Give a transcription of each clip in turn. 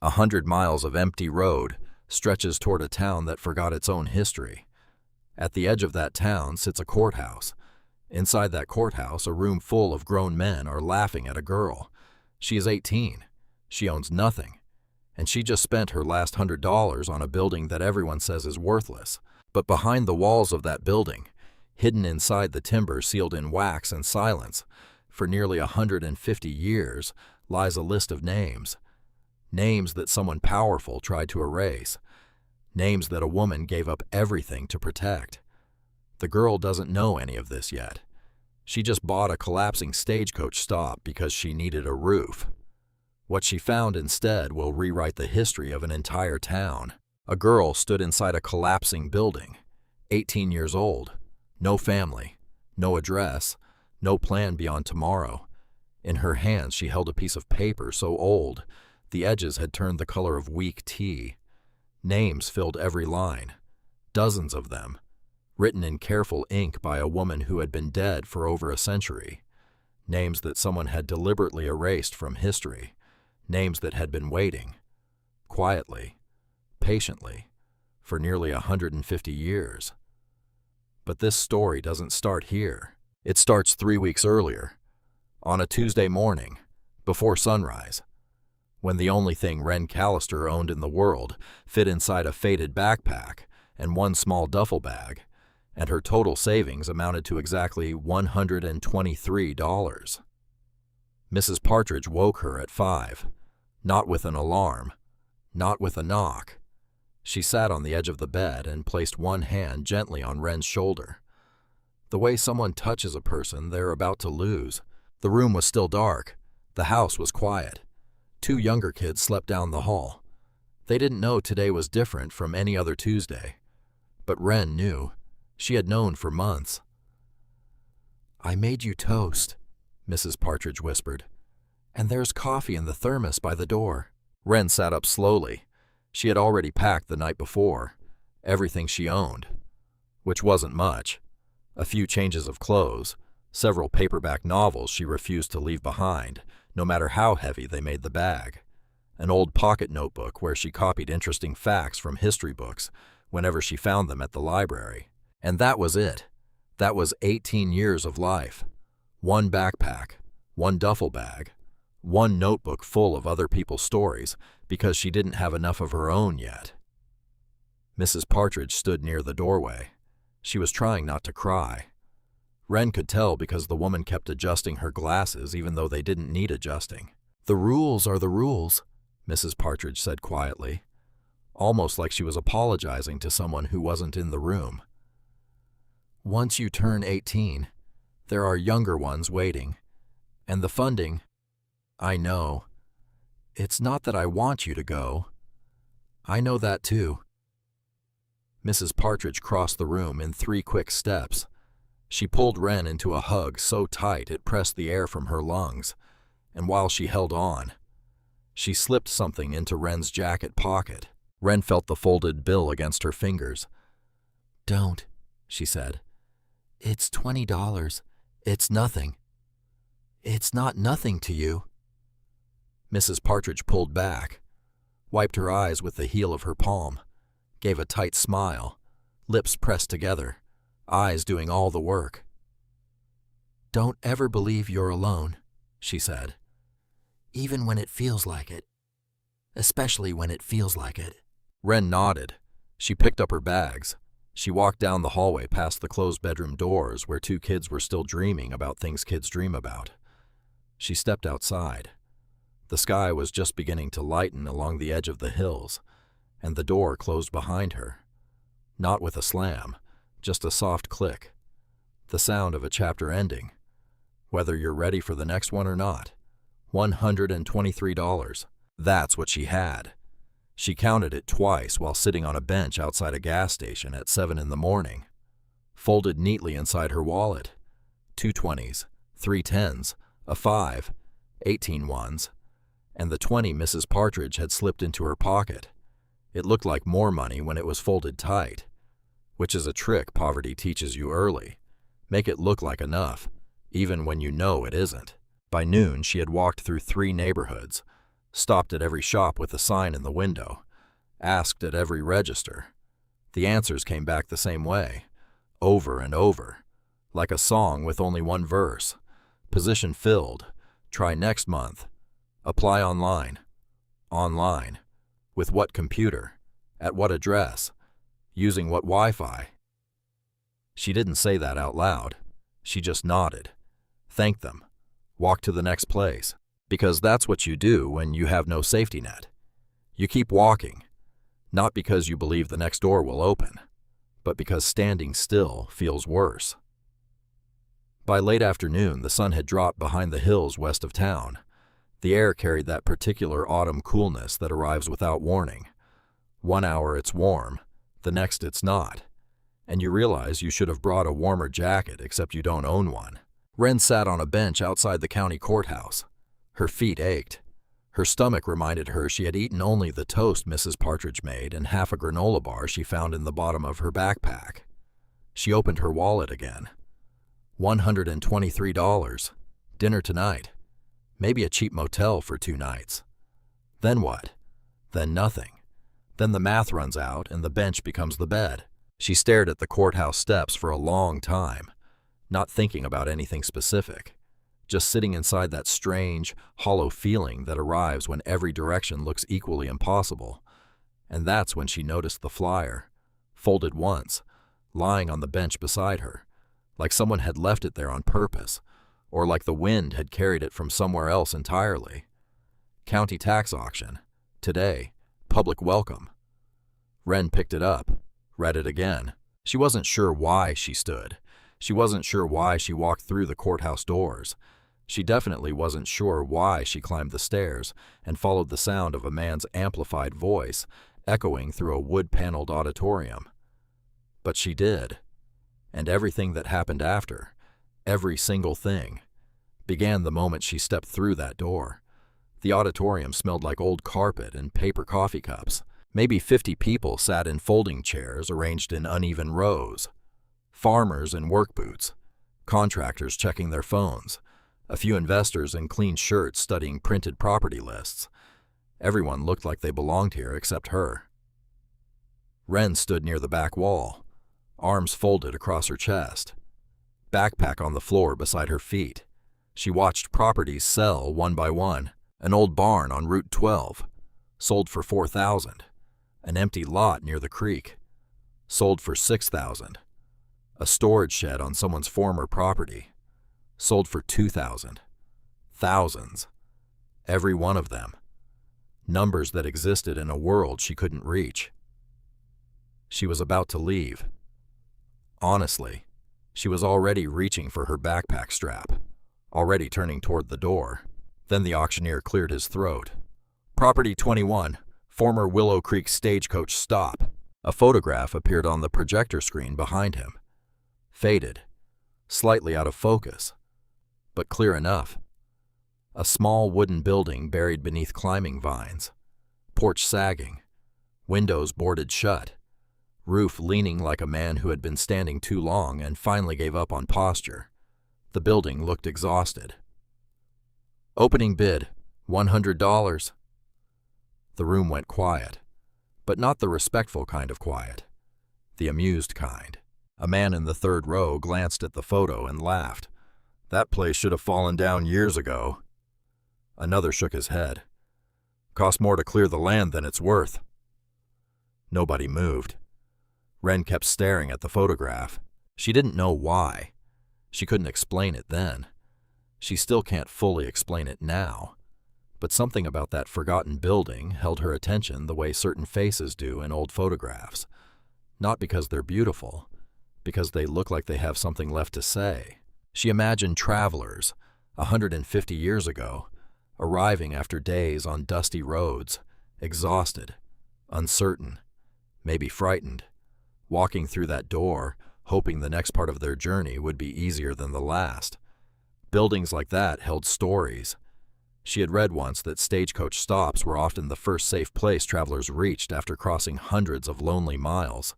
100 miles of empty road stretches toward a town that forgot its own history. At the edge of that town sits a courthouse. Inside that courthouse, a room full of grown men are laughing at a girl. She is 18. She owns nothing. And she just spent her last $100 on a building that everyone says is worthless. But behind the walls of that building, hidden inside the timber sealed in wax and silence, for nearly 150 years, lies a list of names. Names that someone powerful tried to erase. Names that a woman gave up everything to protect. The girl doesn't know any of this yet. She just bought a collapsing stagecoach stop because she needed a roof. What she found instead will rewrite the history of an entire town. A girl stood inside a collapsing building, 18 years old, no family, no address, no plan beyond tomorrow. In her hands she held a piece of paper so old, the edges had turned the color of weak tea. Names filled every line, dozens of them, written in careful ink by a woman who had been dead for over a century. Names that someone had deliberately erased from history. Names that had been waiting, quietly, patiently, for nearly 150 years. But this story doesn't start here. It starts 3 weeks earlier, on a Tuesday morning, before sunrise, when the only thing Wren Callister owned in the world fit inside a faded backpack and one small duffel bag, and her total savings amounted to exactly $123. Mrs. Partridge woke her at 5, not with an alarm, not with a knock. She sat on the edge of the bed and placed one hand gently on Wren's shoulder. The way someone touches a person they're about to lose. The room was still dark. The house was quiet. 2 younger kids slept down the hall. They didn't know today was different from any other Tuesday. But Wren knew. She had known for months. "I made you toast," Mrs. Partridge whispered. "And there's coffee in the thermos by the door." Wren sat up slowly. She had already packed the night before, everything she owned, which wasn't much. A few changes of clothes, several paperback novels she refused to leave behind, no matter how heavy they made the bag. An old pocket notebook where she copied interesting facts from history books whenever she found them at the library. And that was it. That was 18 years of life. One backpack, one duffel bag, one notebook full of other people's stories because she didn't have enough of her own yet. Mrs. Partridge stood near the doorway. She was trying not to cry. Wren could tell because the woman kept adjusting her glasses even though they didn't need adjusting. "The rules are the rules," Mrs. Partridge said quietly, almost like she was apologizing to someone who wasn't in the room. "Once you turn 18, there are younger ones waiting. And the funding, I know. It's not that I want you to go. I know that too." Mrs. Partridge crossed the room in 3 quick steps. She pulled Wren into a hug so tight it pressed the air from her lungs, and while she held on, she slipped something into Wren's jacket pocket. Wren felt the folded bill against her fingers. "Don't," she said. "It's $20. It's nothing." "It's not nothing to you." Mrs. Partridge pulled back, wiped her eyes with the heel of her palm, gave a tight smile, lips pressed together, eyes doing all the work. "Don't ever believe you're alone," she said. "Even when it feels like it. Especially when it feels like it." Wren nodded. She picked up her bags. She walked down the hallway past the closed bedroom doors where 2 kids were still dreaming about things kids dream about. She stepped outside. The sky was just beginning to lighten along the edge of the hills, and the door closed behind her. Not with a slam, just a soft click. The sound of a chapter ending. Whether you're ready for the next one or not. $123. That's what she had. She counted it twice while sitting on a bench outside a gas station at 7 in the morning. Folded neatly inside her wallet. 2 20s, 3 10s, a 5, 18 ones, and the 20 Mrs. Partridge had slipped into her pocket. It looked like more money when it was folded tight, which is a trick poverty teaches you early. Make it look like enough, even when you know it isn't. By noon, she had walked through 3 neighborhoods, Stopped at every shop with a sign in the window. Asked at every register. The answers came back the same way, over and over, like a song with only one verse. Position filled. Try next month. Apply online. Online. With what computer? At what address? Using what Wi-Fi? She didn't say that out loud. She just nodded. Thanked them. Walked to the next place. Because that's what you do when you have no safety net. You keep walking. Not because you believe the next door will open, but because standing still feels worse. By late afternoon, the sun had dropped behind the hills west of town. The air carried that particular autumn coolness that arrives without warning. 1 hour it's warm, the next it's not, and you realize you should have brought a warmer jacket except you don't own one. Wren sat on a bench outside the county courthouse. Her feet ached. Her stomach reminded her she had eaten only the toast Mrs. Partridge made and half a granola bar she found in the bottom of her backpack. She opened her wallet again. $123. Dinner tonight. Maybe a cheap motel for 2 nights. Then what? Then nothing. Then the math runs out and the bench becomes the bed. She stared at the courthouse steps for a long time, not thinking about anything specific. Just sitting inside that strange, hollow feeling that arrives when every direction looks equally impossible. And that's when she noticed the flyer, folded once, lying on the bench beside her, like someone had left it there on purpose, or like the wind had carried it from somewhere else entirely. County tax auction. Today. Public welcome. Wren picked it up, read it again. She wasn't sure why she stood. She wasn't sure why she walked through the courthouse doors. She definitely wasn't sure why she climbed the stairs and followed the sound of a man's amplified voice echoing through a wood-paneled auditorium. But she did. And everything that happened after, every single thing, began the moment she stepped through that door. The auditorium smelled like old carpet and paper coffee cups. Maybe 50 people sat in folding chairs arranged in uneven rows. Farmers in work boots, contractors checking their phones, a few investors in clean shirts studying printed property lists. Everyone looked like they belonged here except her. Wren stood near the back wall, arms folded across her chest, backpack on the floor beside her feet. She watched properties sell one by one. An old barn on Route 12, sold for $4,000. An empty lot near the creek, sold for $6,000. A storage shed on someone's former property, sold for $2,000. Thousands. Every one of them. Numbers that existed in a world she couldn't reach. She was about to leave. Honestly, she was already reaching for her backpack strap, already turning toward the door. Then the auctioneer cleared his throat. Property 21, former Willow Creek Stagecoach stop. A photograph appeared on the projector screen behind him. Faded, slightly out of focus, but clear enough. A small wooden building buried beneath climbing vines, porch sagging, windows boarded shut, roof leaning like a man who had been standing too long and finally gave up on posture. The building looked exhausted. Opening bid, $100. The room went quiet, but not the respectful kind of quiet, the amused kind. A man in the third row glanced at the photo and laughed. That place should have fallen down years ago. Another shook his head. Cost more to clear the land than it's worth. Nobody moved. Wren kept staring at the photograph. She didn't know why. She couldn't explain it then. She still can't fully explain it now. But something about that forgotten building held her attention the way certain faces do in old photographs. Not because they're beautiful, because they look like they have something left to say. She imagined travelers, 150 years ago, arriving after days on dusty roads, exhausted, uncertain, maybe frightened, walking through that door, hoping the next part of their journey would be easier than the last. Buildings like that held stories. She had read once that stagecoach stops were often the first safe place travelers reached after crossing hundreds of lonely miles.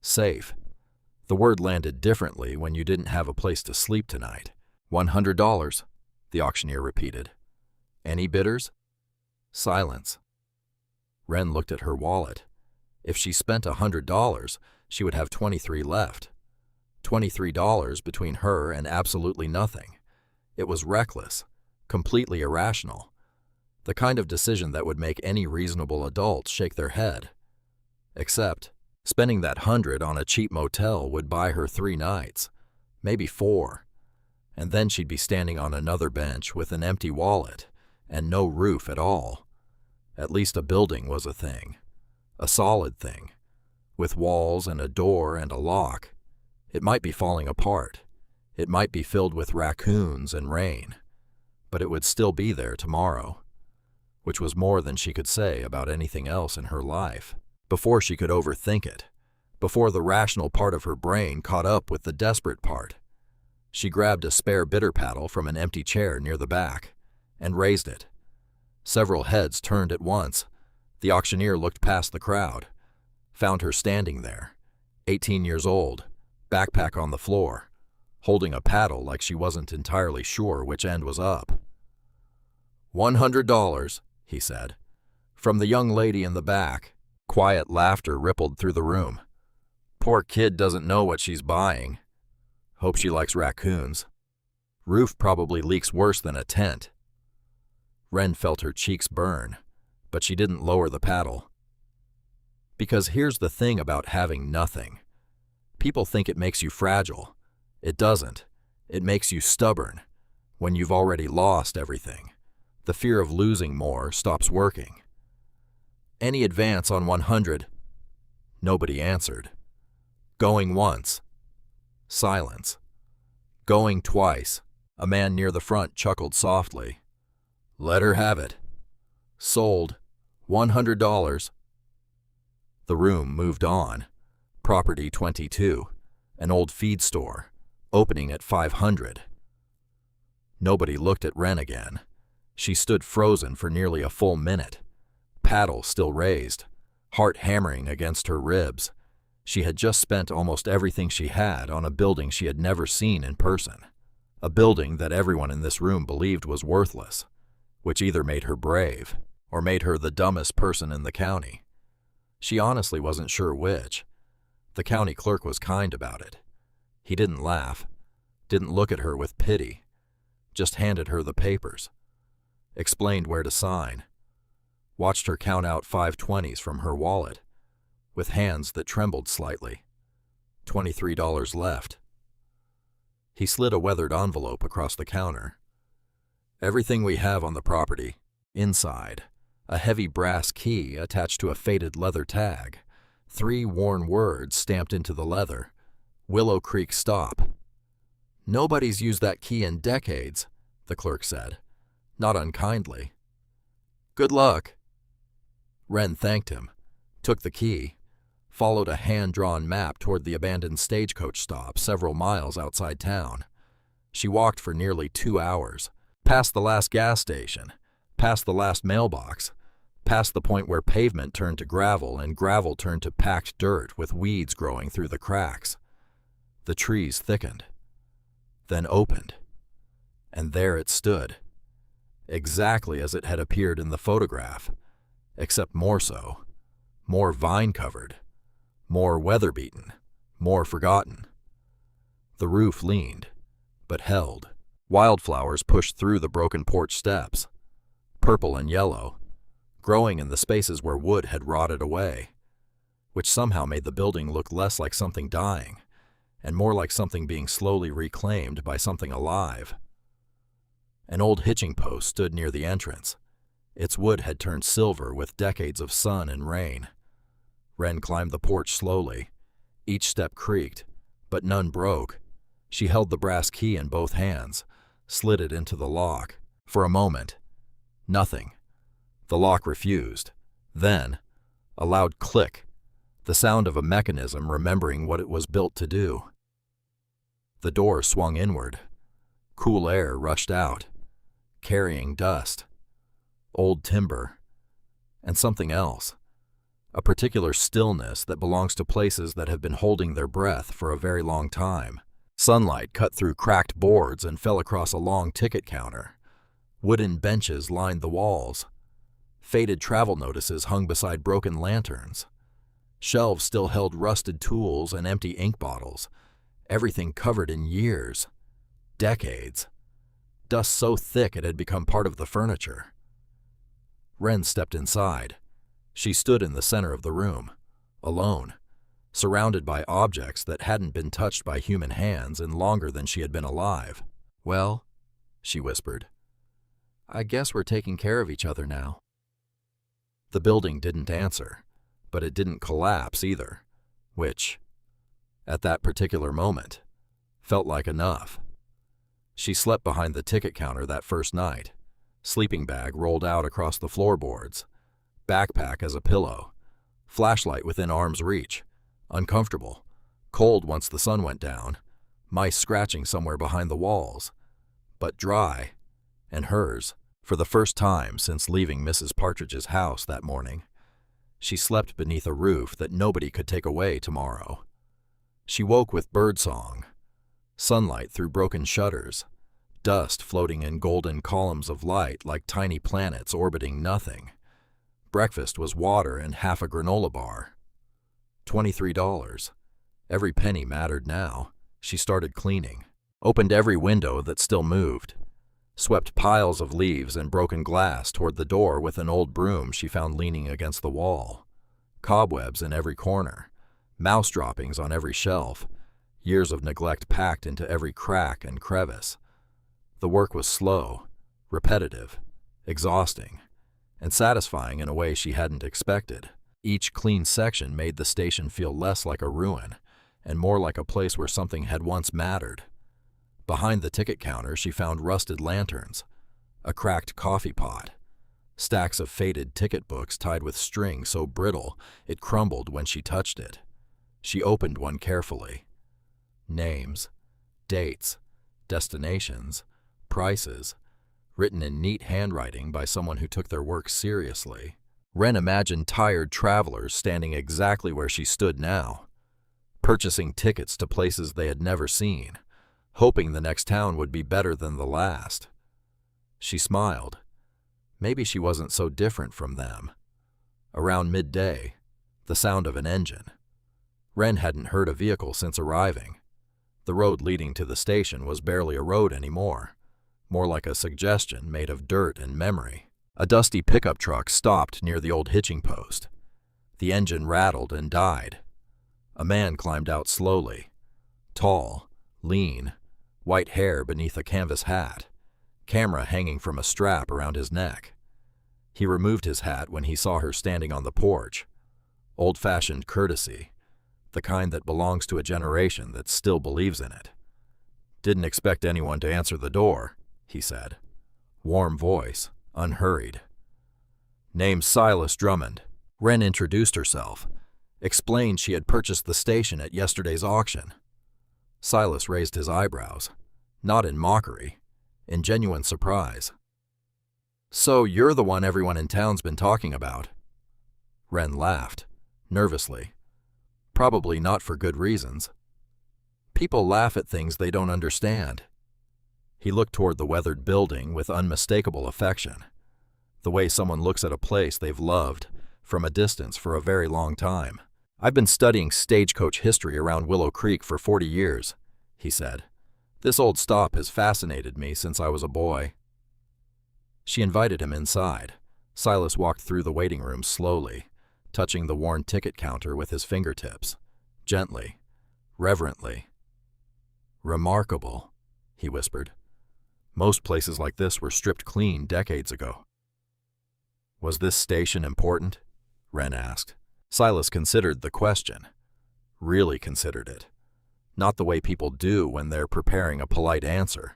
Safe. The word landed differently when you didn't have a place to sleep tonight. $100, the auctioneer repeated. Any bidders? Silence. Wren looked at her wallet. If she spent $100, she would have $23 left. $23 between her and absolutely nothing. It was reckless, completely irrational. The kind of decision that would make any reasonable adult shake their head. Except, spending that $100 on a cheap motel would buy her 3 nights, maybe 4, and then she'd be standing on another bench with an empty wallet and no roof at all. At least a building was a thing, a solid thing, with walls and a door and a lock. It might be falling apart. It might be filled with raccoons and rain, but it would still be there tomorrow, which was more than she could say about anything else in her life. Before she could overthink it, before the rational part of her brain caught up with the desperate part, she grabbed a spare bitter paddle from an empty chair near the back and raised it. Several heads turned at once. The auctioneer looked past the crowd, found her standing there, 18 years old, backpack on the floor, holding a paddle like she wasn't entirely sure which end was up. $100, he said. From the young lady in the back. Quiet laughter rippled through the room. Poor kid doesn't know what she's buying. Hope she likes raccoons. Roof probably leaks worse than a tent. Wren felt her cheeks burn, but she didn't lower the paddle. Because here's the thing about having nothing. People think it makes you fragile. It doesn't. It makes you stubborn. When you've already lost everything, the fear of losing more stops working. Any advance on 100? Nobody answered. Going once. Silence. Going twice. A man near the front chuckled softly. Let her have it. Sold. $100. The room moved on. Property 22. An old feed store. Opening at 500. Nobody looked at Wren again. She stood frozen for nearly a full minute. Paddle still raised, heart hammering against her ribs. She had just spent almost everything she had on a building she had never seen in person. A building that everyone in this room believed was worthless, which either made her brave or made her the dumbest person in the county. She honestly wasn't sure which. The county clerk was kind about it. He didn't laugh, didn't look at her with pity, just handed her the papers, explained where to sign, watched her count out 520s from her wallet, with hands that trembled slightly. $23 left. He slid a weathered envelope across the counter. Everything we have on the property, inside, a heavy brass key attached to a faded leather tag, 3 worn words stamped into the leather, Willow Creek Stop. Nobody's used that key in decades, the clerk said, not unkindly. Good luck. Wren thanked him, took the key, followed a hand-drawn map toward the abandoned stagecoach stop several miles outside town. She walked for nearly 2 hours, past the last gas station, past the last mailbox, past the point where pavement turned to gravel and gravel turned to packed dirt with weeds growing through the cracks. The trees thickened, then opened, and there it stood, exactly as it had appeared in the photograph, except more so, more vine-covered, more weather-beaten, more forgotten. The roof leaned, but held. Wildflowers pushed through the broken porch steps, purple and yellow, growing in the spaces where wood had rotted away, which somehow made the building look less like something dying and more like something being slowly reclaimed by something alive. An old hitching post stood near the entrance. Its wood had turned silver with decades of sun and rain. Wren climbed the porch slowly. Each step creaked, but none broke. She held the brass key in both hands, slid it into the lock. For a moment, nothing. The lock refused. Then, a loud click, the sound of a mechanism remembering what it was built to do. The door swung inward. Cool air rushed out, carrying dust, old timber, and something else. A particular stillness that belongs to places that have been holding their breath for a very long time. Sunlight cut through cracked boards and fell across a long ticket counter. Wooden benches lined the walls. Faded travel notices hung beside broken lanterns. Shelves still held rusted tools and empty ink bottles, everything covered in years, decades. Dust so thick it had become part of the furniture. Wren stepped inside. She stood in the center of the room, alone, surrounded by objects that hadn't been touched by human hands in longer than she had been alive. "Well," she whispered, "I guess we're taking care of each other now." The building didn't answer, but it didn't collapse either, which, at that particular moment, felt like enough. She slept behind the ticket counter that first night, sleeping bag rolled out across the floorboards, backpack as a pillow, flashlight within arm's reach, uncomfortable, cold once the sun went down, mice scratching somewhere behind the walls, but dry, and hers. For the first time since leaving Mrs. Partridge's house that morning, she slept beneath a roof that nobody could take away tomorrow. She woke with birdsong, sunlight through broken shutters, dust floating in golden columns of light like tiny planets orbiting nothing. Breakfast was water and half a granola bar. $23. Every penny mattered now. She started cleaning, opened every window that still moved, swept piles of leaves and broken glass toward the door with an old broom she found leaning against the wall. Cobwebs in every corner, mouse droppings on every shelf, years of neglect packed into every crack and crevice. The work was slow, repetitive, exhausting, and satisfying in a way she hadn't expected. Each clean section made the station feel less like a ruin and more like a place where something had once mattered. Behind the ticket counter, she found rusted lanterns, a cracked coffee pot, stacks of faded ticket books tied with string so brittle it crumbled when she touched it. She opened one carefully. Names, dates, destinations, prices, written in neat handwriting by someone who took their work seriously. Wren imagined tired travelers standing exactly where she stood now, purchasing tickets to places they had never seen, hoping the next town would be better than the last. She smiled. Maybe she wasn't so different from them. Around midday, the sound of an engine. Wren hadn't heard a vehicle since arriving. The road leading to the station was barely a road anymore, more like a suggestion made of dirt and memory. A dusty pickup truck stopped near the old hitching post. The engine rattled and died. A man climbed out slowly, tall, lean, white hair beneath a canvas hat, camera hanging from a strap around his neck. He removed his hat when he saw her standing on the porch. Old-fashioned courtesy, the kind that belongs to a generation that still believes in it. "Didn't expect anyone to answer the door," he said. Warm voice, unhurried. "Name's Silas Drummond." Wren introduced herself, explained she had purchased the station at yesterday's auction. Silas raised his eyebrows, not in mockery, in genuine surprise. "So you're the one everyone in town's been talking about?" Wren laughed, nervously. Probably not for good reasons. People laugh at things they don't understand. He looked toward the weathered building with unmistakable affection, the way someone looks at a place they've loved from a distance for a very long time. "I've been studying stagecoach history around Willow Creek for 40 years, he said. "This old stop has fascinated me since I was a boy." She invited him inside. Silas walked through the waiting room slowly, touching the worn ticket counter with his fingertips, gently, reverently. "Remarkable," he whispered. "Most places like this were stripped clean decades ago." "Was this station important?" Wren asked. Silas considered the question. Really considered it. Not the way people do when they're preparing a polite answer.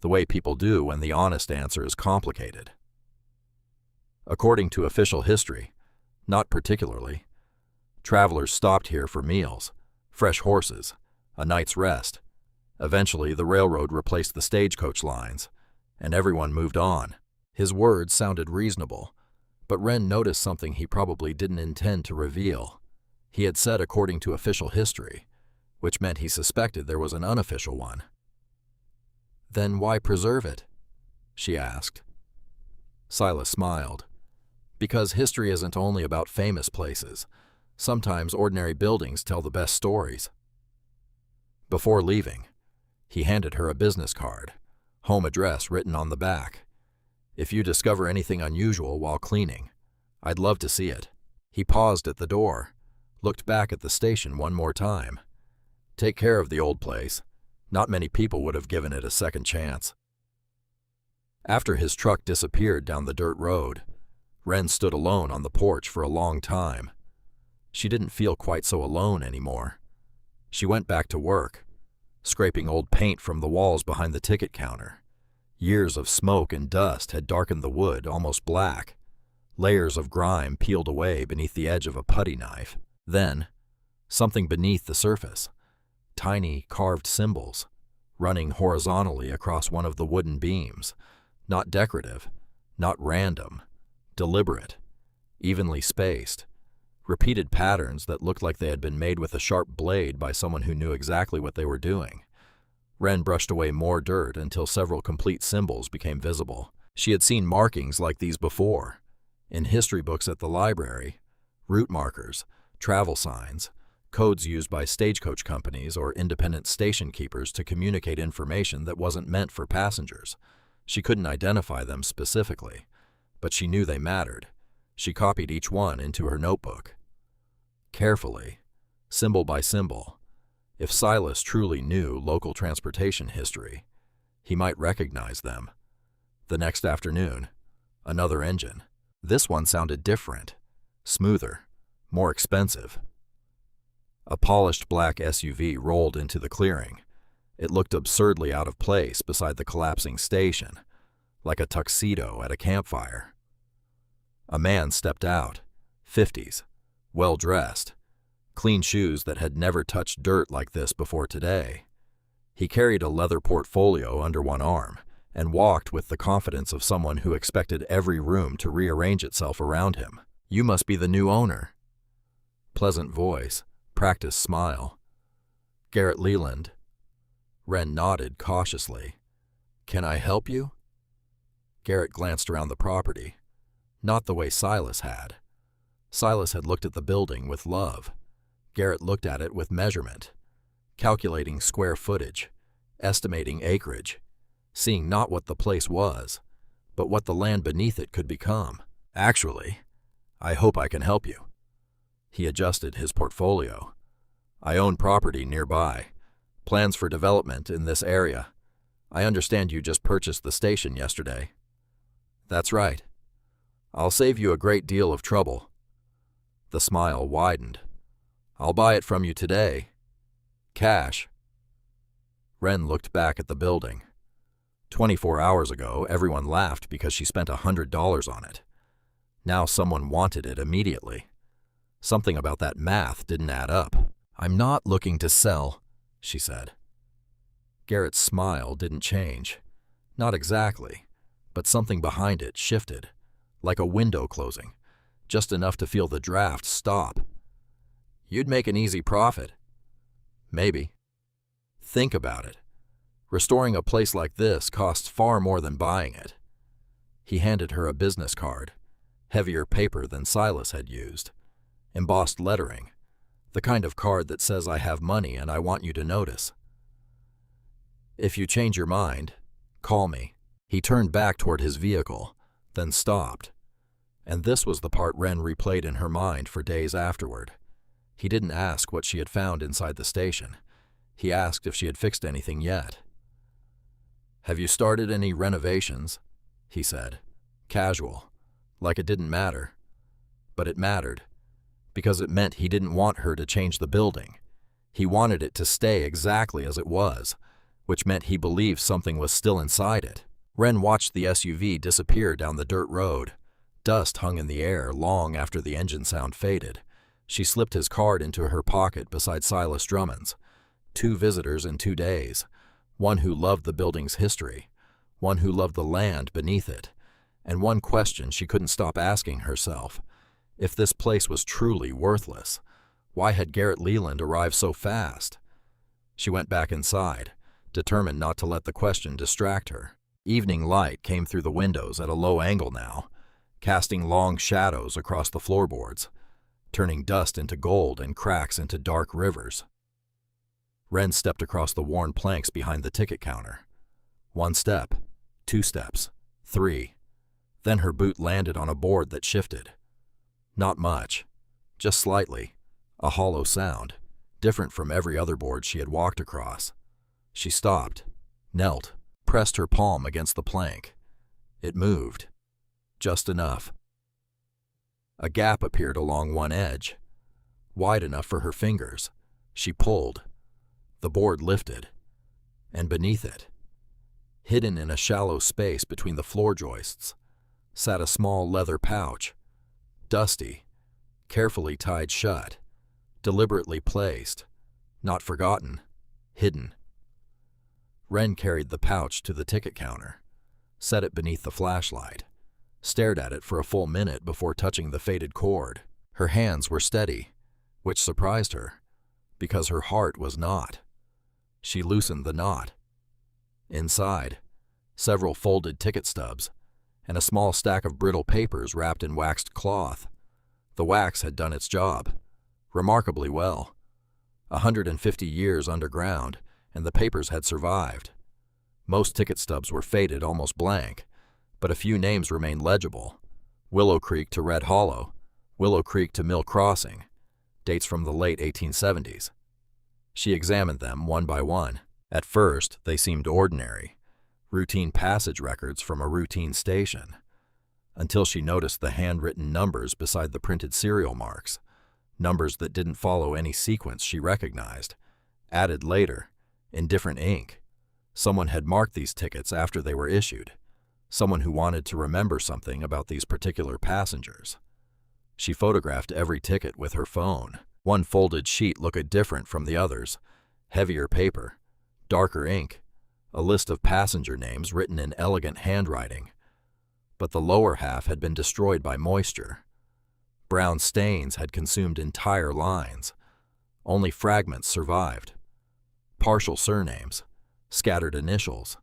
The way people do when the honest answer is complicated. "According to official history, not particularly. Travelers stopped here for meals, fresh horses, a night's rest. Eventually, the railroad replaced the stagecoach lines, and everyone moved on." His words sounded reasonable, but Wren noticed something he probably didn't intend to reveal. He had said according to official history, which meant he suspected there was an unofficial one. "Then why preserve it?" she asked. Silas smiled. Because history isn't only about famous places. Sometimes ordinary buildings tell the best stories. Before leaving, he handed her a business card, home address written on the back. If you discover anything unusual while cleaning, I'd love to see it. He paused at the door, looked back at the station one more time. Take care of the old place. Not many people would have given it a second chance. After his truck disappeared down the dirt road, Wren stood alone on the porch for a long time. She didn't feel quite so alone anymore. She went back to work, scraping old paint from the walls behind the ticket counter. Years of smoke and dust had darkened the wood almost black. Layers of grime peeled away beneath the edge of a putty knife. Then, something beneath the surface. Tiny carved symbols, running horizontally across one of the wooden beams. Not decorative, not random, deliberate, evenly spaced. Repeated patterns that looked like they had been made with a sharp blade by someone who knew exactly what they were doing. Wren brushed away more dirt until several complete symbols became visible. She had seen markings like these before, in history books at the library, route markers, travel signs, codes used by stagecoach companies or independent station keepers to communicate information that wasn't meant for passengers. She couldn't identify them specifically, but she knew they mattered. She copied each one into her notebook. Carefully, symbol by symbol. If Silas truly knew local transportation history, he might recognize them. The next afternoon, another engine. This one sounded different, smoother, more expensive. A polished black SUV rolled into the clearing. It looked absurdly out of place beside the collapsing station, like a tuxedo at a campfire. A man stepped out, 50s, well-dressed, clean shoes that had never touched dirt like this before today. He carried a leather portfolio under one arm and walked with the confidence of someone who expected every room to rearrange itself around him. "You must be the new owner." Pleasant voice, practiced smile. "Garrett Leland." Wren nodded cautiously. "Can I help you?" Garrett glanced around the property, not the way Silas had. Silas had looked at the building with love. Garrett looked at it with measurement, calculating square footage, estimating acreage, seeing not what the place was, but what the land beneath it could become. "Actually, I hope I can help you." He adjusted his portfolio. "I own property nearby, plans for development in this area. I understand you just purchased the station yesterday." "That's right. I'll save you a great deal of trouble." The smile widened. "I'll buy it from you today. Cash." Wren looked back at the building. 24 hours ago, everyone laughed because she spent $100 on it. Now someone wanted it immediately. Something about that math didn't add up. "I'm not looking to sell," she said. Garrett's smile didn't change. Not exactly, but something behind it shifted, like a window closing, just enough to feel the draft stop. "You'd make an easy profit." "Maybe." "Think about it. Restoring a place like this costs far more than buying it." He handed her a business card, heavier paper than Silas had used, embossed lettering, the kind of card that says I have money and I want you to notice. "If you change your mind, call me." He turned back toward his vehicle, then stopped. And this was the part Wren replayed in her mind for days afterward. He didn't ask what she had found inside the station. He asked if she had fixed anything yet. "Have you started any renovations?" he said, casual, like it didn't matter. But it mattered, because it meant he didn't want her to change the building. He wanted it to stay exactly as it was, which meant he believed something was still inside it. Wren watched the SUV disappear down the dirt road. Dust hung in the air long after the engine sound faded. She slipped his card into her pocket beside Silas Drummond's. 2 visitors in 2 days. One who loved the building's history, one who loved the land beneath it, and one question she couldn't stop asking herself. If this place was truly worthless, why had Garrett Leland arrived so fast? She went back inside, determined not to let the question distract her. Evening light came through the windows at a low angle now. casting long shadows across the floorboards, turning dust into gold and cracks into dark rivers. Wren stepped across the worn planks behind the ticket counter. 1 step, 2 steps, 3. Then her boot landed on a board that shifted. Not much, just slightly, a hollow sound, different from every other board she had walked across. She stopped, knelt, pressed her palm against the plank. It moved, just enough. A gap appeared along one edge, wide enough for her fingers. She pulled. The board lifted, and beneath it, hidden in a shallow space between the floor joists, sat a small leather pouch, dusty, carefully tied shut, deliberately placed, not forgotten, hidden. Wren carried the pouch to the ticket counter, set it beneath the flashlight, stared at it for a full minute before touching the faded cord. Her hands were steady, which surprised her, because her heart was not. She loosened the knot. Inside, several folded ticket stubs, and a small stack of brittle papers wrapped in waxed cloth. The wax had done its job, remarkably well. 150 years underground, and the papers had survived. Most ticket stubs were faded almost blank, but a few names remained legible. Willow Creek to Red Hollow, Willow Creek to Mill Crossing, dates from the late 1870s. She examined them one by one. At first, they seemed ordinary, routine passage records from a routine station, until she noticed the handwritten numbers beside the printed serial marks, numbers that didn't follow any sequence she recognized, added later, in different ink. Someone had marked these tickets after they were issued, someone who wanted to remember something about these particular passengers. She photographed every ticket with her phone. One folded sheet looked different from the others, heavier paper, darker ink, a list of passenger names written in elegant handwriting. But the lower half had been destroyed by moisture. Brown stains had consumed entire lines. Only fragments survived. Partial surnames, scattered initials,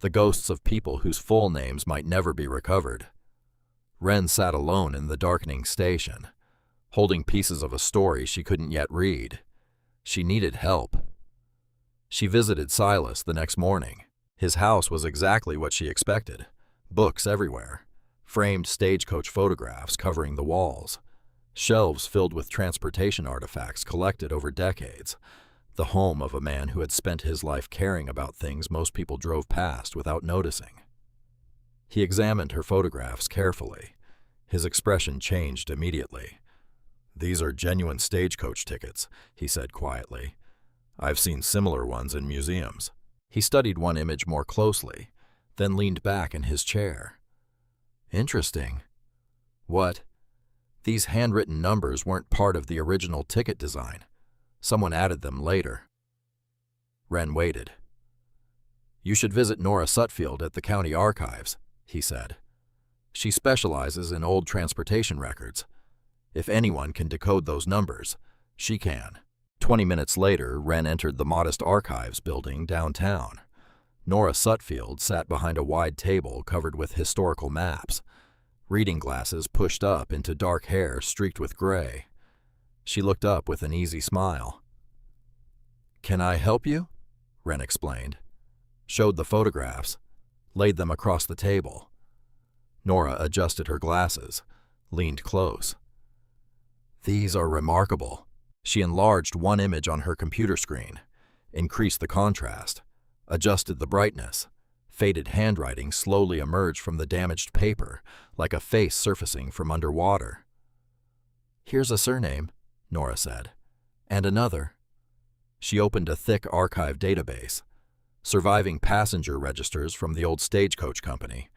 the ghosts of people whose full names might never be recovered. Wren sat alone in the darkening station, holding pieces of a story she couldn't yet read. She needed help. She visited Silas the next morning. His house was exactly what she expected. Books everywhere, framed Stagecoach photographs covering the walls, shelves filled with transportation artifacts collected over decades, the home of a man who had spent his life caring about things most people drove past without noticing. He examined her photographs carefully. His expression changed immediately. "These are genuine Stagecoach tickets," he said quietly. "I've seen similar ones in museums." He studied one image more closely, then leaned back in his chair. "Interesting. What? These handwritten numbers weren't part of the original ticket design. Someone added them later." Wren waited. "You should visit Nora Sutfield at the county archives," he said. "She specializes in old transportation records. If anyone can decode those numbers, she can." 20 minutes later, Wren entered the modest archives building downtown. Nora Sutfield sat behind a wide table covered with historical maps, reading glasses pushed up into dark hair streaked with gray. She looked up with an easy smile. "Can I help you?" Wren explained, showed the photographs, laid them across the table. Nora adjusted her glasses, leaned close. "These are remarkable." She enlarged one image on her computer screen, increased the contrast, adjusted the brightness. Faded handwriting slowly emerged from the damaged paper, like a face surfacing from underwater. "Here's a surname," Nora said, "and another." She opened a thick archive database, surviving passenger registers from the old Stagecoach company,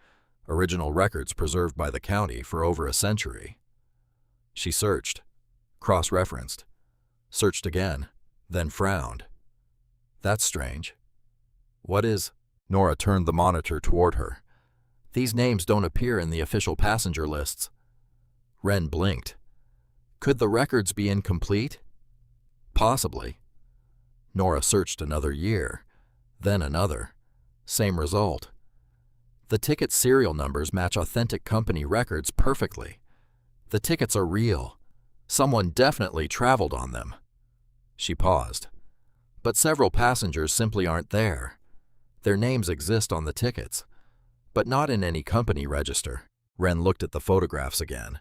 original records preserved by the county for over a century. She searched, cross-referenced, searched again, then frowned. "That's strange. What is—" Nora turned the monitor toward her. "These names don't appear in the official passenger lists." Wren blinked. "Could the records be incomplete?" "Possibly." Nora searched another year, then another. Same result. The ticket serial numbers match authentic company records perfectly. The tickets are real. Someone definitely traveled on them. She paused. But several passengers simply aren't there. Their names exist on the tickets, but not in any company register. Wren looked at the photographs again.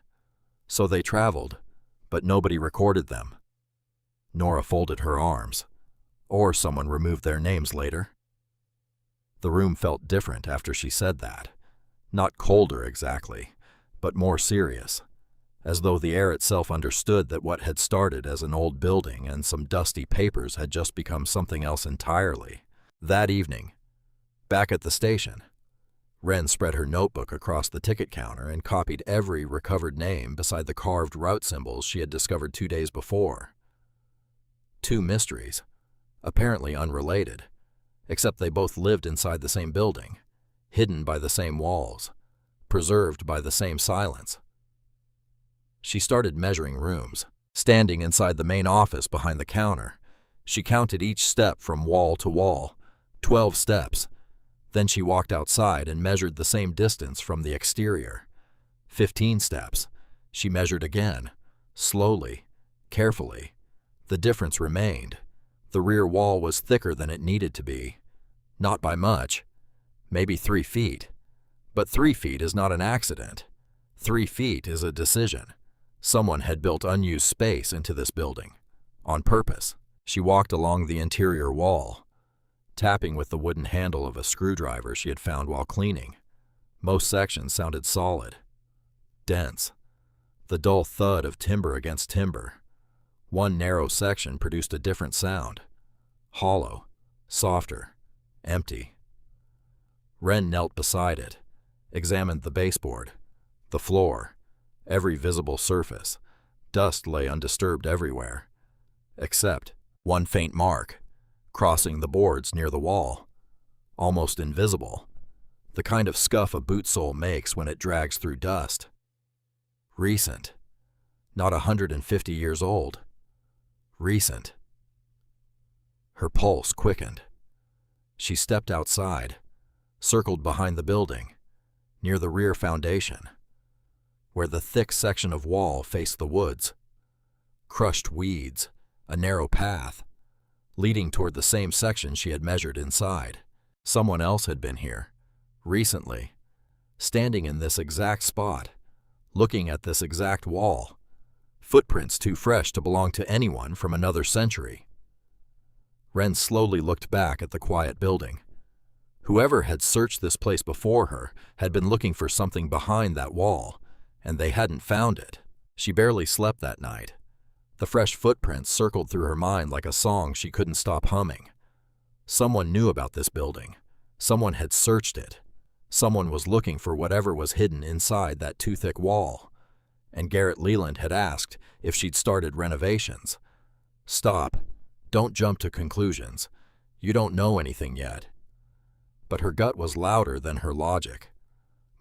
So they traveled, but nobody recorded them. Nora folded her arms. Or someone removed their names later. The room felt different after she said that. Not colder exactly, but more serious, as though the air itself understood that what had started as an old building and some dusty papers had just become something else entirely. That evening, back at the station, Wren spread her notebook across the ticket counter and copied every recovered name beside the carved route symbols she had discovered 2 days before. 2 mysteries, apparently unrelated, except they both lived inside the same building, hidden by the same walls, preserved by the same silence. She started measuring rooms. Standing inside the main office behind the counter, she counted each step from wall to wall, 12 steps. Then she walked outside and measured the same distance from the exterior. 15 steps. She measured again, slowly, carefully. The difference remained. The rear wall was thicker than it needed to be. Not by much. Maybe 3 feet. But 3 feet is not an accident. 3 feet is a decision. Someone had built unused space into this building. On purpose. She walked along the interior wall, tapping with the wooden handle of a screwdriver she had found while cleaning. Most sections sounded solid, dense, the dull thud of timber against timber. One narrow section produced a different sound, hollow, softer, empty. Wren knelt beside it, examined the baseboard, the floor, every visible surface. Dust lay undisturbed everywhere, except one faint mark, crossing the boards near the wall, almost invisible, the kind of scuff a boot sole makes when it drags through dust. Recent, not 150 years old. Recent. Her pulse quickened. She stepped outside, circled behind the building, near the rear foundation, where the thick section of wall faced the woods. Crushed weeds, a narrow path, leading toward the same section she had measured inside. Someone else had been here, recently, standing in this exact spot, looking at this exact wall. Footprints too fresh to belong to anyone from another century. Wren slowly looked back at the quiet building. Whoever had searched this place before her had been looking for something behind that wall, and they hadn't found it. She barely slept that night. The fresh footprints circled through her mind like a song she couldn't stop humming. Someone knew about this building. Someone had searched it. Someone was looking for whatever was hidden inside that too thick wall. And Garrett Leland had asked if she'd started renovations. Stop. Don't jump to conclusions. You don't know anything yet. But her gut was louder than her logic.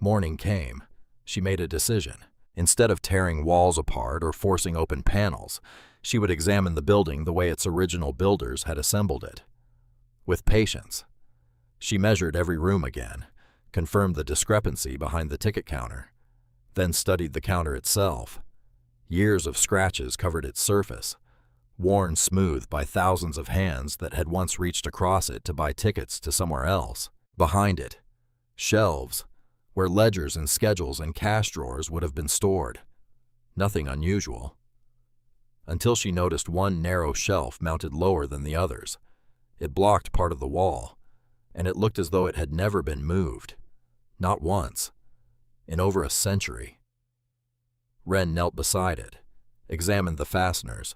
Morning came. She made a decision. Instead of tearing walls apart or forcing open panels, she would examine the building the way its original builders had assembled it. With patience. She measured every room again, confirmed the discrepancy behind the ticket counter, then studied the counter itself. Years of scratches covered its surface, worn smooth by thousands of hands that had once reached across it to buy tickets to somewhere else. Behind it, shelves, where ledgers and schedules and cash drawers would have been stored. Nothing unusual. Until she noticed one narrow shelf mounted lower than the others. It blocked part of the wall, and it looked as though it had never been moved. Not once. In over a century. Wren knelt beside it, examined the fasteners.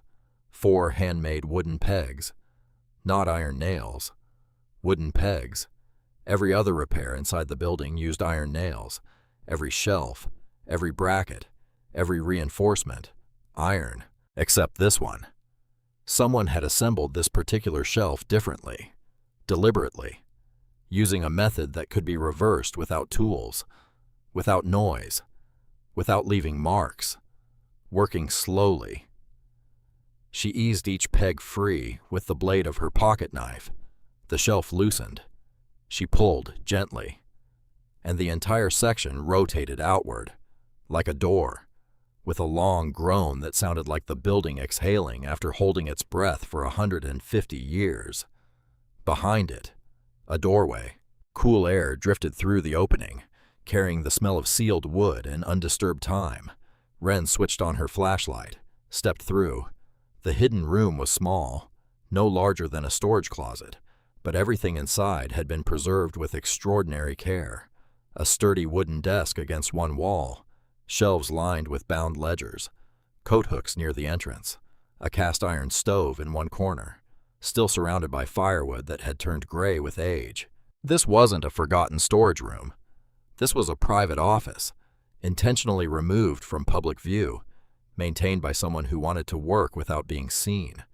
4 handmade wooden pegs. Not iron nails. Wooden pegs. Every other repair inside the building used iron nails. Every shelf, every bracket, every reinforcement, iron, except this one. Someone had assembled this particular shelf differently, deliberately, using a method that could be reversed without tools, without noise, without leaving marks, working slowly. She eased each peg free with the blade of her pocket knife. The shelf loosened. She pulled gently, and the entire section rotated outward, like a door, with a long groan that sounded like the building exhaling after holding its breath for 150 years. Behind it, a doorway. Cool air drifted through the opening, carrying the smell of sealed wood and undisturbed time. Wren switched on her flashlight, stepped through. The hidden room was small, no larger than a storage closet, but everything inside had been preserved with extraordinary care. A sturdy wooden desk against one wall, shelves lined with bound ledgers, coat hooks near the entrance, a cast-iron stove in one corner, still surrounded by firewood that had turned gray with age. This wasn't a forgotten storage room. This was a private office, intentionally removed from public view, maintained by someone who wanted to work without being seen.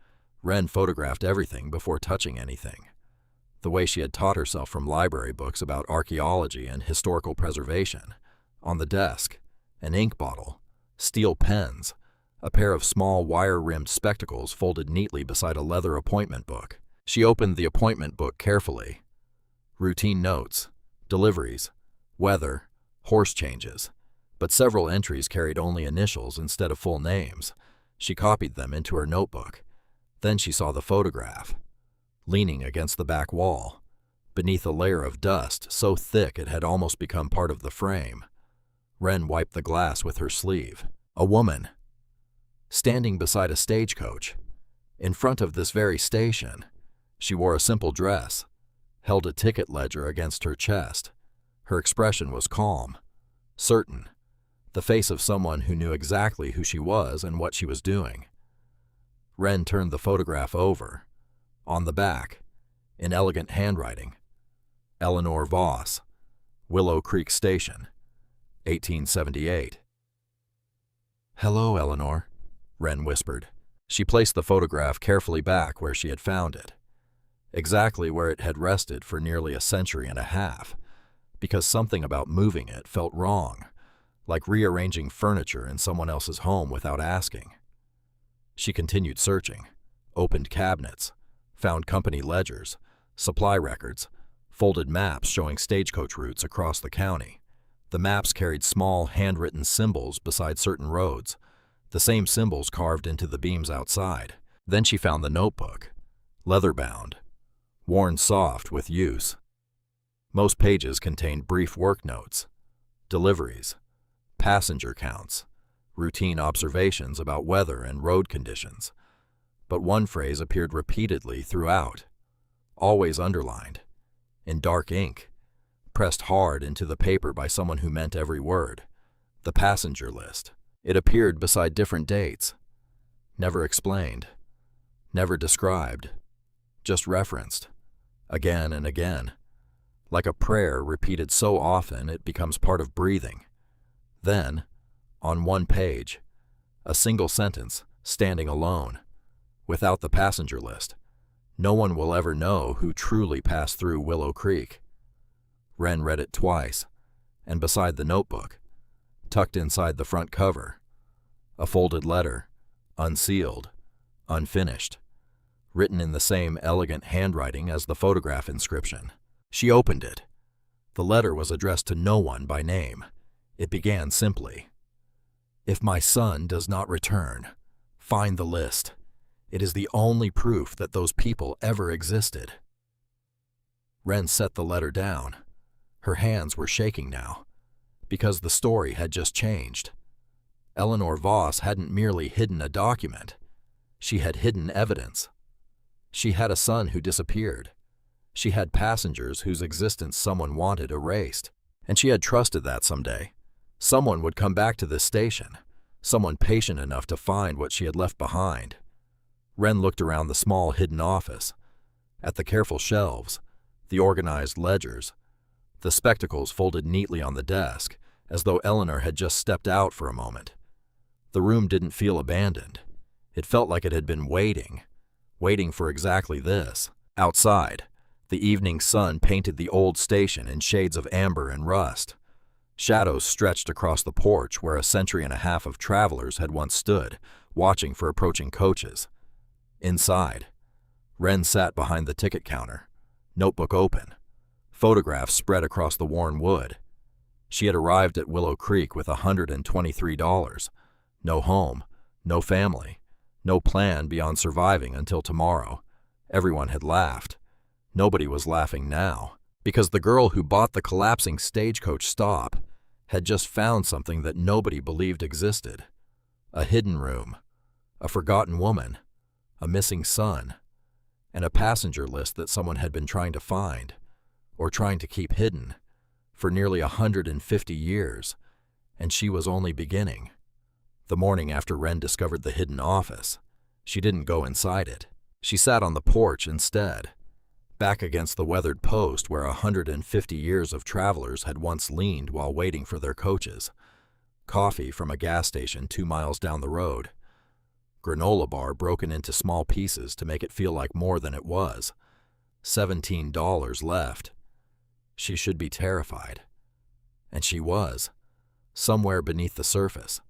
Wren photographed everything before touching anything. The way she had taught herself from library books about archaeology and historical preservation. On the desk, an ink bottle, steel pens, a pair of small wire-rimmed spectacles folded neatly beside a leather appointment book. She opened the appointment book carefully. Routine notes, deliveries, weather, horse changes, but several entries carried only initials instead of full names. She copied them into her notebook. Then she saw the photograph, leaning against the back wall, beneath a layer of dust so thick it had almost become part of the frame. Wren wiped the glass with her sleeve. A woman, standing beside a stagecoach, in front of this very station. She wore a simple dress, held a ticket ledger against her chest. Her expression was calm, certain, the face of someone who knew exactly who she was and what she was doing. Wren turned the photograph over. On the back, in elegant handwriting, Eleanor Voss, Willow Creek Station, 1878. "Hello, Eleanor," Wren whispered. She placed the photograph carefully back where she had found it, exactly where it had rested for nearly a century and a half, because something about moving it felt wrong, like rearranging furniture in someone else's home without asking. She continued searching, opened cabinets, found company ledgers, supply records, folded maps showing stagecoach routes across the county. The maps carried small handwritten symbols beside certain roads, the same symbols carved into the beams outside. Then she found the notebook, leather-bound, worn soft with use. Most pages contained brief work notes, deliveries, passenger counts, routine observations about weather and road conditions. But one phrase appeared repeatedly throughout, always underlined, in dark ink, pressed hard into the paper by someone who meant every word. The passenger list. It appeared beside different dates, never explained, never described, just referenced, again and again, like a prayer repeated so often it becomes part of breathing. Then, on one page, a single sentence, standing alone, without the passenger list. "No one will ever know who truly passed through Willow Creek." Wren read it twice, and beside the notebook, tucked inside the front cover, a folded letter, unsealed, unfinished, written in the same elegant handwriting as the photograph inscription. She opened it. The letter was addressed to no one by name. It began simply, "If my son does not return, find the list. It is the only proof that those people ever existed." Wren set the letter down. Her hands were shaking now, because the story had just changed. Eleanor Voss hadn't merely hidden a document. She had hidden evidence. She had a son who disappeared. She had passengers whose existence someone wanted erased. And she had trusted that someday someone would come back to this station, someone patient enough to find what she had left behind. Wren looked around the small hidden office, at the careful shelves, the organized ledgers, the spectacles folded neatly on the desk, as though Eleanor had just stepped out for a moment. The room didn't feel abandoned. It felt like it had been waiting for exactly this. Outside, the evening sun painted the old station in shades of amber and rust. Shadows stretched across the porch where a century and a half of travelers had once stood, watching for approaching coaches. Inside, Wren sat behind the ticket counter, notebook open, photographs spread across the worn wood. She had arrived at Willow Creek with $123. No home, no family, no plan beyond surviving until tomorrow. Everyone had laughed. Nobody was laughing now, because the girl who bought the collapsing Stagecoach stop had just found something that nobody believed existed. A hidden room, a forgotten woman, a missing son, and a passenger list that someone had been trying to find, or trying to keep hidden, for nearly 150 years, and she was only beginning. The morning after Wren discovered the hidden office, she didn't go inside it. She sat on the porch instead, back against the weathered post where 150 years of travelers had once leaned while waiting for their coaches. Coffee from a gas station 2 miles down the road. Granola bar broken into small pieces to make it feel like more than it was. $17 left. She should be terrified. And she was, somewhere beneath the surface.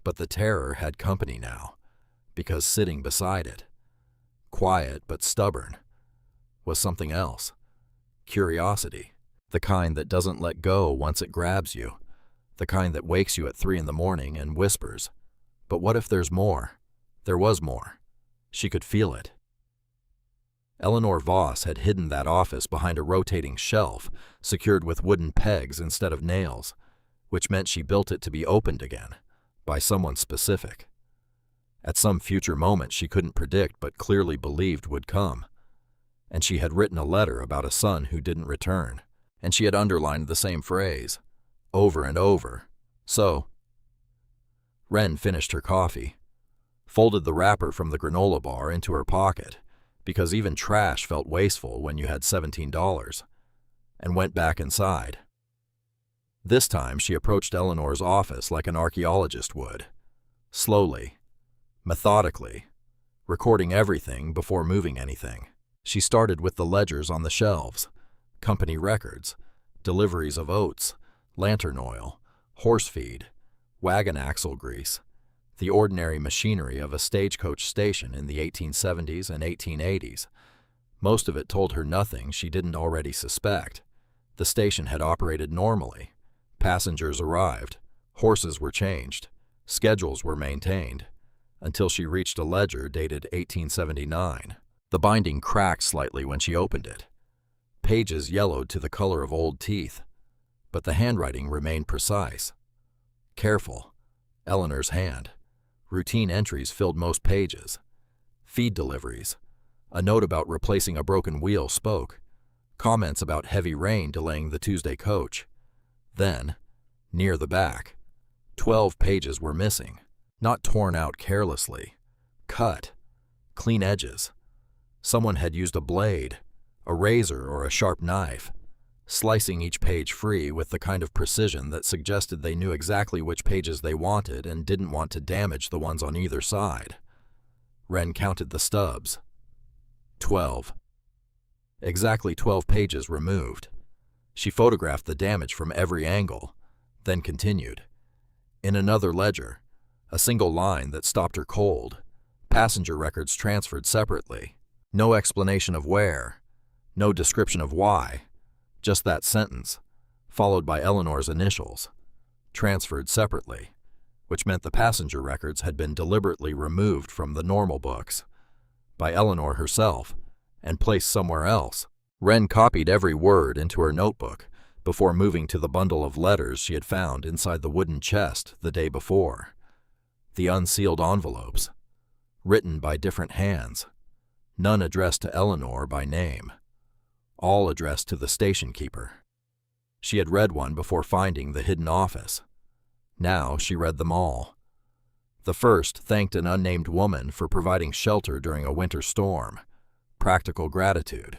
But the terror had company now, because sitting beside it, quiet but stubborn, was something else. Curiosity, the kind that doesn't let go once it grabs you, the kind that wakes you at 3 in the morning and whispers, "But what if there's more?" There was more. She could feel it. Eleanor Voss had hidden that office behind a rotating shelf, secured with wooden pegs instead of nails, which meant she built it to be opened again, by someone specific. At some future moment she couldn't predict but clearly believed would come. And she had written a letter about a son who didn't return, and she had underlined the same phrase, over and over. So, Wren finished her coffee, folded the wrapper from the granola bar into her pocket, because even trash felt wasteful when you had $17, and went back inside. This time she approached Eleanor's office like an archaeologist would, slowly, methodically, recording everything before moving anything. She started with the ledgers on the shelves, company records, deliveries of oats, lantern oil, horse feed, wagon axle grease, the ordinary machinery of a stagecoach station in the 1870s and 1880s. Most of it told her nothing she didn't already suspect. The station had operated normally. Passengers arrived, horses were changed, schedules were maintained, until she reached a ledger dated 1879. The binding cracked slightly when she opened it. Pages yellowed to the color of old teeth, but the handwriting remained precise. Careful, Eleanor's hand. Routine entries filled most pages. Feed deliveries. A note about replacing a broken wheel spoke. Comments about heavy rain delaying the Tuesday coach. Then, near the back, 12 pages were missing. Not torn out carelessly. Cut. Clean edges. Someone had used a blade, a razor, or a sharp knife, slicing each page free with the kind of precision that suggested they knew exactly which pages they wanted and didn't want to damage the ones on either side. Wren counted the stubs. 12. Exactly 12 pages removed. She photographed the damage from every angle, then continued. In another ledger, a single line that stopped her cold. Passenger records transferred separately. No explanation of where, no description of why. Just that sentence, followed by Eleanor's initials, transferred separately, which meant the passenger records had been deliberately removed from the normal books, by Eleanor herself, and placed somewhere else. Wren copied every word into her notebook before moving to the bundle of letters she had found inside the wooden chest the day before. The unsealed envelopes, written by different hands, none addressed to Eleanor by name. All addressed to the station keeper. She had read one before finding the hidden office. Now she read them all. The first thanked an unnamed woman for providing shelter during a winter storm. Practical gratitude.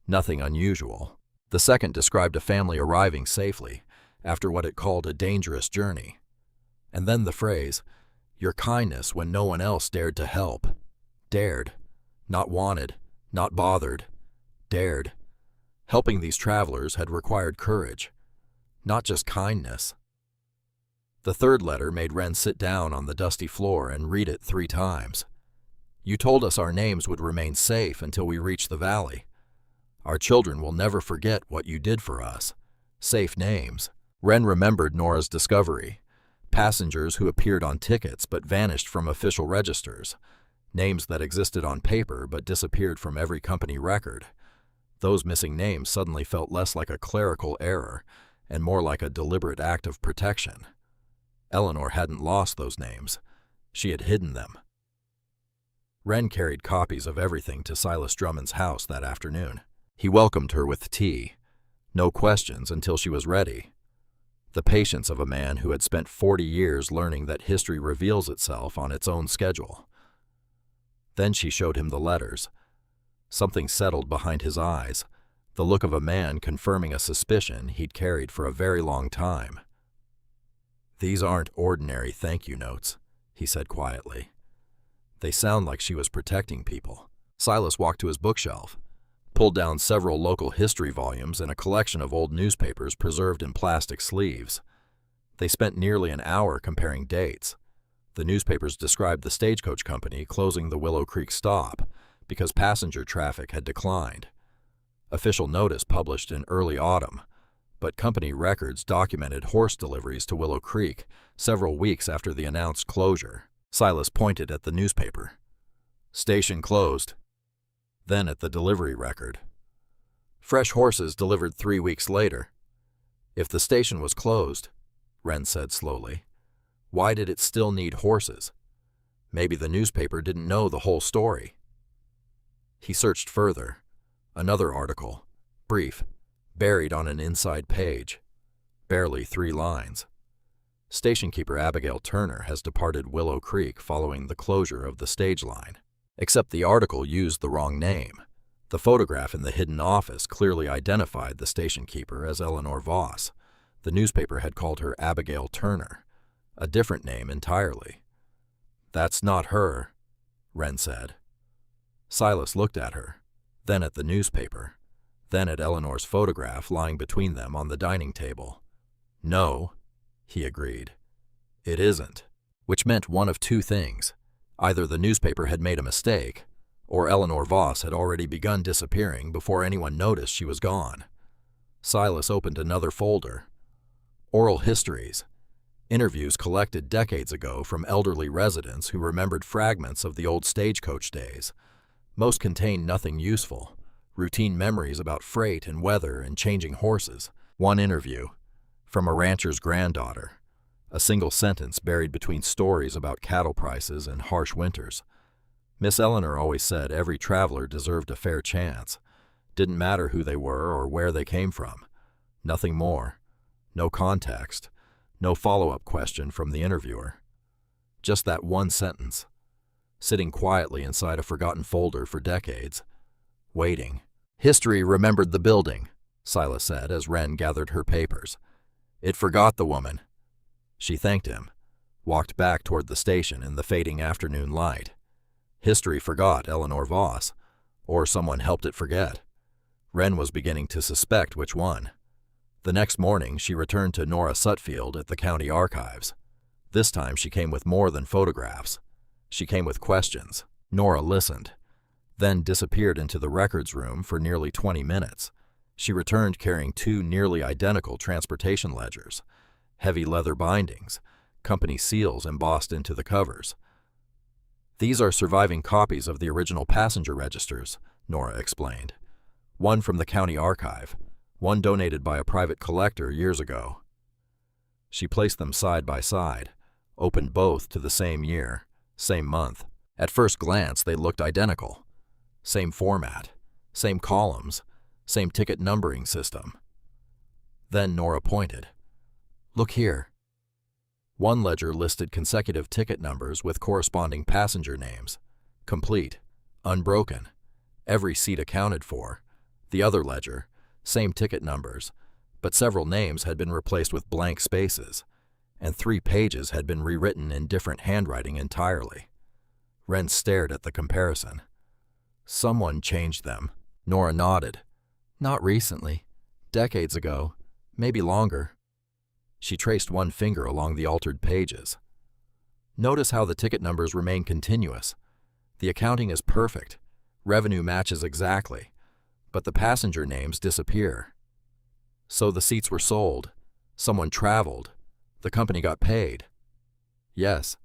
Nothing unusual. The second described a family arriving safely after what it called a dangerous journey. And then the phrase, "Your kindness when no one else dared to help." Dared. Not wanted. Not bothered. Dared. Helping these travelers had required courage, not just kindness. The third letter made Wren sit down on the dusty floor and read it 3 times. "You told us our names would remain safe until we reach the valley. Our children will never forget what you did for us. Safe names. Wren remembered Nora's discovery. Passengers who appeared on tickets but vanished from official registers. Names that existed on paper but disappeared from every company record. Those missing names suddenly felt less like a clerical error and more like a deliberate act of protection. Eleanor hadn't lost those names. She had hidden them. Wren carried copies of everything to Silas Drummond's house that afternoon. He welcomed her with tea. No questions until she was ready. The patience of a man who had spent 40 years learning that history reveals itself on its own schedule. Then she showed him the letters. Something settled behind his eyes, the look of a man confirming a suspicion he'd carried for a very long time. "These aren't ordinary thank you notes," he said quietly. "They sound like she was protecting people." Silas walked to his bookshelf, pulled down several local history volumes and a collection of old newspapers preserved in plastic sleeves. They spent nearly an hour comparing dates. The newspapers described the Stagecoach Company closing the Willow Creek stop because passenger traffic had declined. Official notice published in early autumn, but company records documented horse deliveries to Willow Creek several weeks after the announced closure. Silas pointed at the newspaper. "Station closed." Then at the delivery record. "Fresh horses delivered 3 weeks later." "If the station was closed," Wren said slowly, "why did it still need horses? Maybe the newspaper didn't know the whole story." He searched further. Another article, brief, buried on an inside page. Barely 3 lines. "Stationkeeper Abigail Turner has departed Willow Creek following the closure of the stage line." Except the article used the wrong name. The photograph in the hidden office clearly identified the stationkeeper as Eleanor Voss. The newspaper had called her Abigail Turner, a different name entirely. "That's not her," Wren said. Silas looked at her, then at the newspaper, then at Eleanor's photograph lying between them on the dining table. "No," he agreed. "It isn't," which meant one of 2 things. Either the newspaper had made a mistake, or Eleanor Voss had already begun disappearing before anyone noticed she was gone. Silas opened another folder. Oral histories. Interviews collected decades ago from elderly residents who remembered fragments of the old stagecoach days. Most contained nothing useful. Routine memories about freight and weather and changing horses. One interview, from a rancher's granddaughter. A single sentence buried between stories about cattle prices and harsh winters. Miss Eleanor always said every traveler deserved a fair chance. Didn't matter who they were or where they came from. Nothing more. No context. No follow-up question from the interviewer. Just that one sentence. Sitting quietly inside a forgotten folder for decades. Waiting. "History remembered the building," Silas said as Wren gathered her papers. "It forgot the woman." She thanked him, walked back toward the station in the fading afternoon light. History forgot Eleanor Voss, or someone helped it forget. Wren was beginning to suspect which one. The next morning, she returned to Nora Sutfield at the county archives. This time she came with more than photographs. She came with questions. Nora listened, then disappeared into the records room for nearly 20 minutes. She returned carrying 2 nearly identical transportation ledgers. Heavy leather bindings, company seals embossed into the covers. "These are surviving copies of the original passenger registers," Nora explained. "One from the county archive, one donated by a private collector years ago." She placed them side by side, opened both to the same year, same month. At first glance, they looked identical. Same format, same columns, same ticket numbering system. Then Nora pointed. "Look here." One ledger listed consecutive ticket numbers with corresponding passenger names. Complete, unbroken, every seat accounted for. The other ledger, same ticket numbers, but several names had been replaced with blank spaces, and 3 pages had been rewritten in different handwriting entirely. Wren stared at the comparison. "Someone changed them." Nora nodded. "Not recently. Decades ago. Maybe longer." She traced one finger along the altered pages. "Notice how the ticket numbers remain continuous. The accounting is perfect. Revenue matches exactly. But the passenger names disappear." "So the seats were sold," Someone traveled. The company got paid. Yes,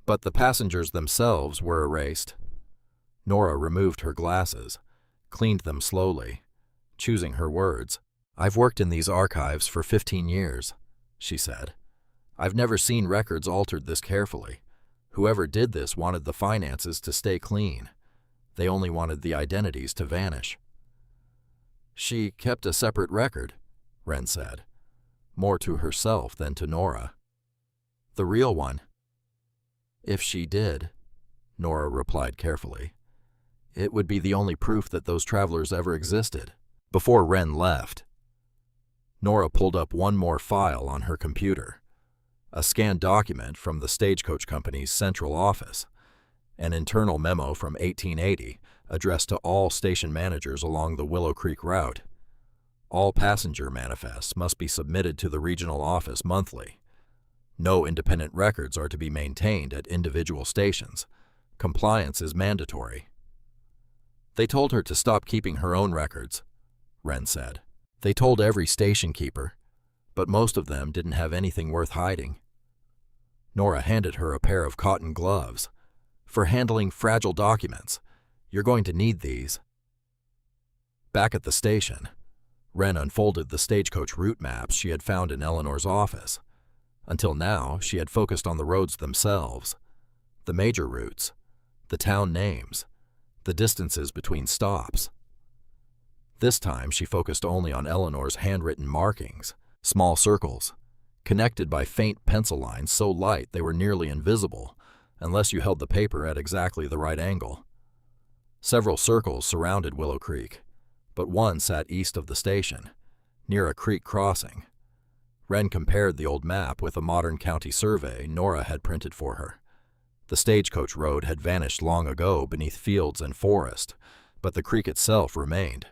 but the passengers themselves were erased. Nora removed her glasses, cleaned them slowly, choosing her words. I've worked in these archives for 15 years, she said. I've never seen records altered this carefully. Whoever did this wanted the finances to stay clean. They only wanted the identities to vanish. She kept a separate record, Wren said, more to herself than to Nora. The real one. If she did, Nora replied carefully, it would be the only proof that those travelers ever existed. Before Wren left, Nora pulled up one more file on her computer, a scanned document from the Stagecoach Company's central office, an internal memo from 1880 addressed to all station managers along the Willow Creek route. All passenger manifests must be submitted to the regional office monthly. No independent records are to be maintained at individual stations. Compliance is mandatory. They told her to stop keeping her own records, Wren said. They told every station keeper, but most of them didn't have anything worth hiding. Nora handed her a pair of cotton gloves. For handling fragile documents, you're going to need these. Back at the station, Wren unfolded the Stagecoach route maps she had found in Eleanor's office. Until now, she had focused on the roads themselves, the major routes, the town names, the distances between stops. This time, she focused only on Eleanor's handwritten markings, small circles, connected by faint pencil lines so light they were nearly invisible, unless you held the paper at exactly the right angle. Several circles surrounded Willow Creek, but one sat east of the station, near a creek crossing. Wren compared the old map with a modern county survey Nora had printed for her. The Stagecoach road had vanished long ago beneath fields and forest, but the creek itself remained,